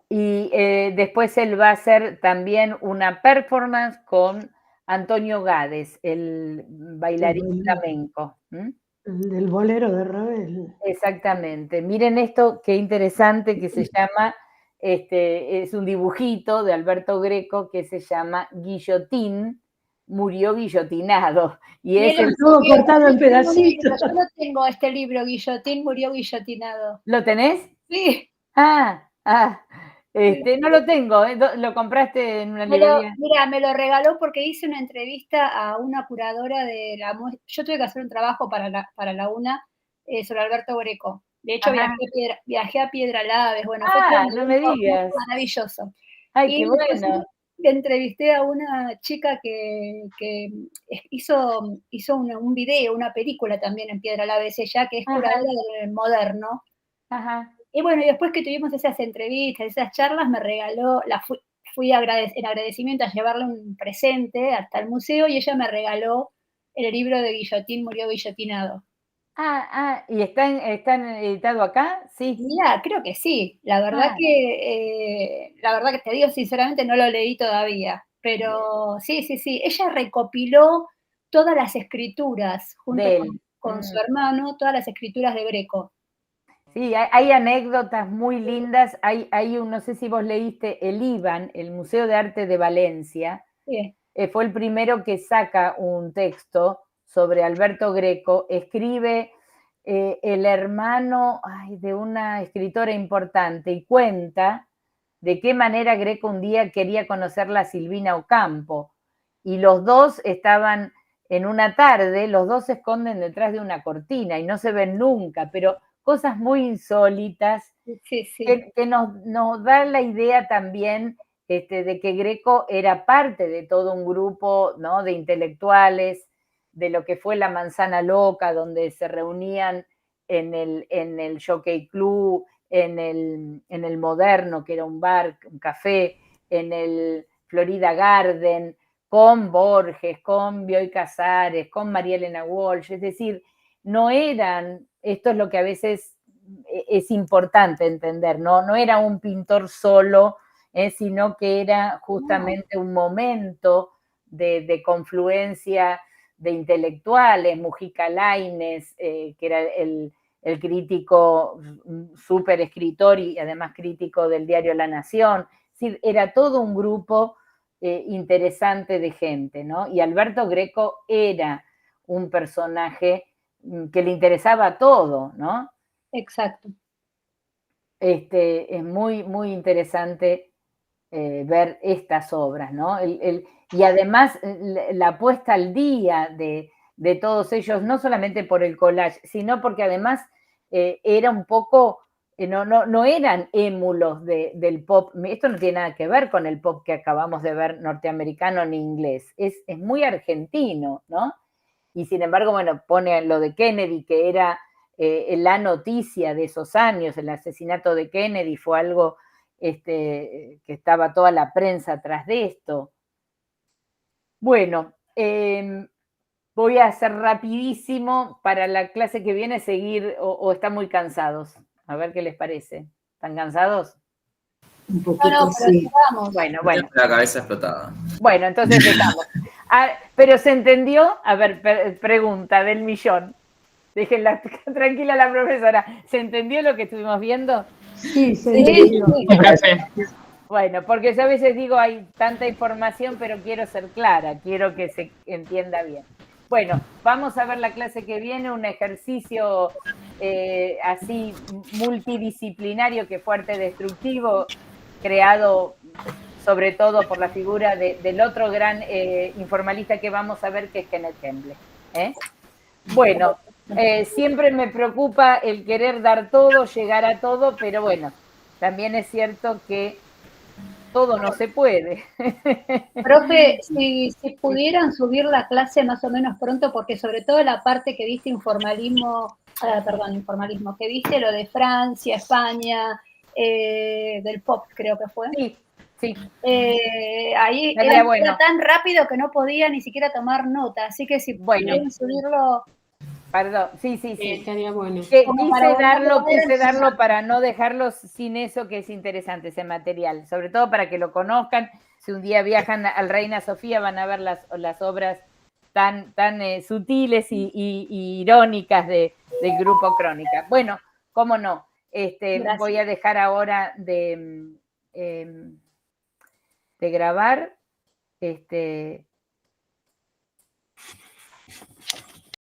A: Y después él va a hacer también una performance con Antonio Gades, el bailarín flamenco.
G: El del bolero de Ravel.
A: Exactamente. Miren esto, qué interesante, que se llama, es un dibujito de Alberto Greco que se llama Guillotín, murió guillotinado. Y es
G: todo cortado en pedacitos.
B: Yo no tengo este libro, Guillotín murió guillotinado.
A: ¿Lo tenés?
B: Sí.
A: No lo tengo. ¿Lo compraste en una librería?
B: Mira, me lo regaló porque hice una entrevista a una curadora de la muestra. Yo tuve que hacer un trabajo para la UNA sobre Alberto Greco. De hecho, viajé a Piedralaves. Bueno, fue
A: no me digas.
B: Maravilloso.
A: Ay, qué bueno.
B: Entrevisté a una chica que hizo un video, una película también en Piedralaves, ella, que es curadora del moderno. Y bueno, y después que tuvimos esas entrevistas, esas charlas, me regaló, fui en agradecimiento a llevarle un presente hasta el museo, y ella me regaló el libro de Guillotín murió guillotinado.
A: ¿Y están editado acá? Sí.
B: Mira, creo que sí. La verdad que te digo sinceramente, no lo leí todavía. Pero sí. Ella recopiló todas las escrituras junto con su hermano, todas las escrituras de Greco.
A: Sí, hay anécdotas muy lindas. Hay no sé si vos leíste el IBAN, el Museo de Arte de Valencia.
B: Sí.
A: Fue el primero que saca un texto sobre Alberto Greco. Escribe el hermano de una escritora importante y cuenta de qué manera Greco un día quería conocerla a Silvina Ocampo. Y los dos estaban en una tarde, los dos se esconden detrás de una cortina y no se ven nunca, pero cosas muy insólitas que nos da la idea también de que Greco era parte de todo un grupo, ¿no?, de intelectuales, de lo que fue la Manzana Loca, donde se reunían en el Jockey Club, en el Moderno, que era un bar, un café, en el Florida Garden, con Borges, con Bioy Casares, con María Elena Walsh. Es decir, no eran, esto es lo que a veces es importante entender, no era un pintor solo, sino que era justamente un momento de confluencia de intelectuales. Mujica Lainez, que era el crítico, súper escritor y además crítico del diario La Nación. Es decir, era todo un grupo interesante de gente, ¿no? Y Alberto Greco era un personaje que le interesaba todo, ¿no?
B: Exacto.
A: Es muy, muy interesante ver estas obras, ¿no? Y además la puesta al día de todos ellos, no solamente por el collage, sino porque además era un poco, no eran émulos del pop. Esto no tiene nada que ver con el pop que acabamos de ver norteamericano ni inglés, es muy argentino, ¿no? Y sin embargo, bueno, pone lo de Kennedy, que era la noticia de esos años. El asesinato de Kennedy fue algo que estaba toda la prensa atrás de esto. Bueno, voy a hacer rapidísimo para la clase que viene seguir, o están muy cansados. A ver qué les parece. ¿Están cansados?
E: Un poquito, sí.
A: Bueno.
D: La cabeza explotada.
A: Bueno, entonces estamos. Pero ¿se entendió? A ver, pregunta del millón. Déjenla tranquila la profesora. ¿Se entendió lo que estuvimos viendo?
G: Sí, se entendió.
A: Bueno, porque yo a veces digo, hay tanta información, pero quiero ser clara, quiero que se entienda bien. Bueno, vamos a ver la clase que viene, un ejercicio así multidisciplinario que fue arte destructivo, creado sobre todo por la figura del otro gran informalista que vamos a ver, que es Kenneth Hemble. Bueno, siempre me preocupa el querer dar todo, llegar a todo, pero bueno, también es cierto que todo no se puede.
B: Profe, si pudieran subir la clase más o menos pronto, porque sobre todo la parte que viste informalismo, que viste lo de Francia, España, del pop creo que fue.
A: Sí.
B: Ahí era tan rápido que no podía ni siquiera tomar nota, así que si pudieran subirlo
A: Perdón, sí.
I: Estaría bueno.
A: Quise darlo para no dejarlos sin eso que es interesante, ese material, sobre todo para que lo conozcan. Si un día viajan al Reina Sofía van a ver las obras tan sutiles y irónicas del grupo Crónica. Bueno, cómo no. Voy a dejar ahora de grabar.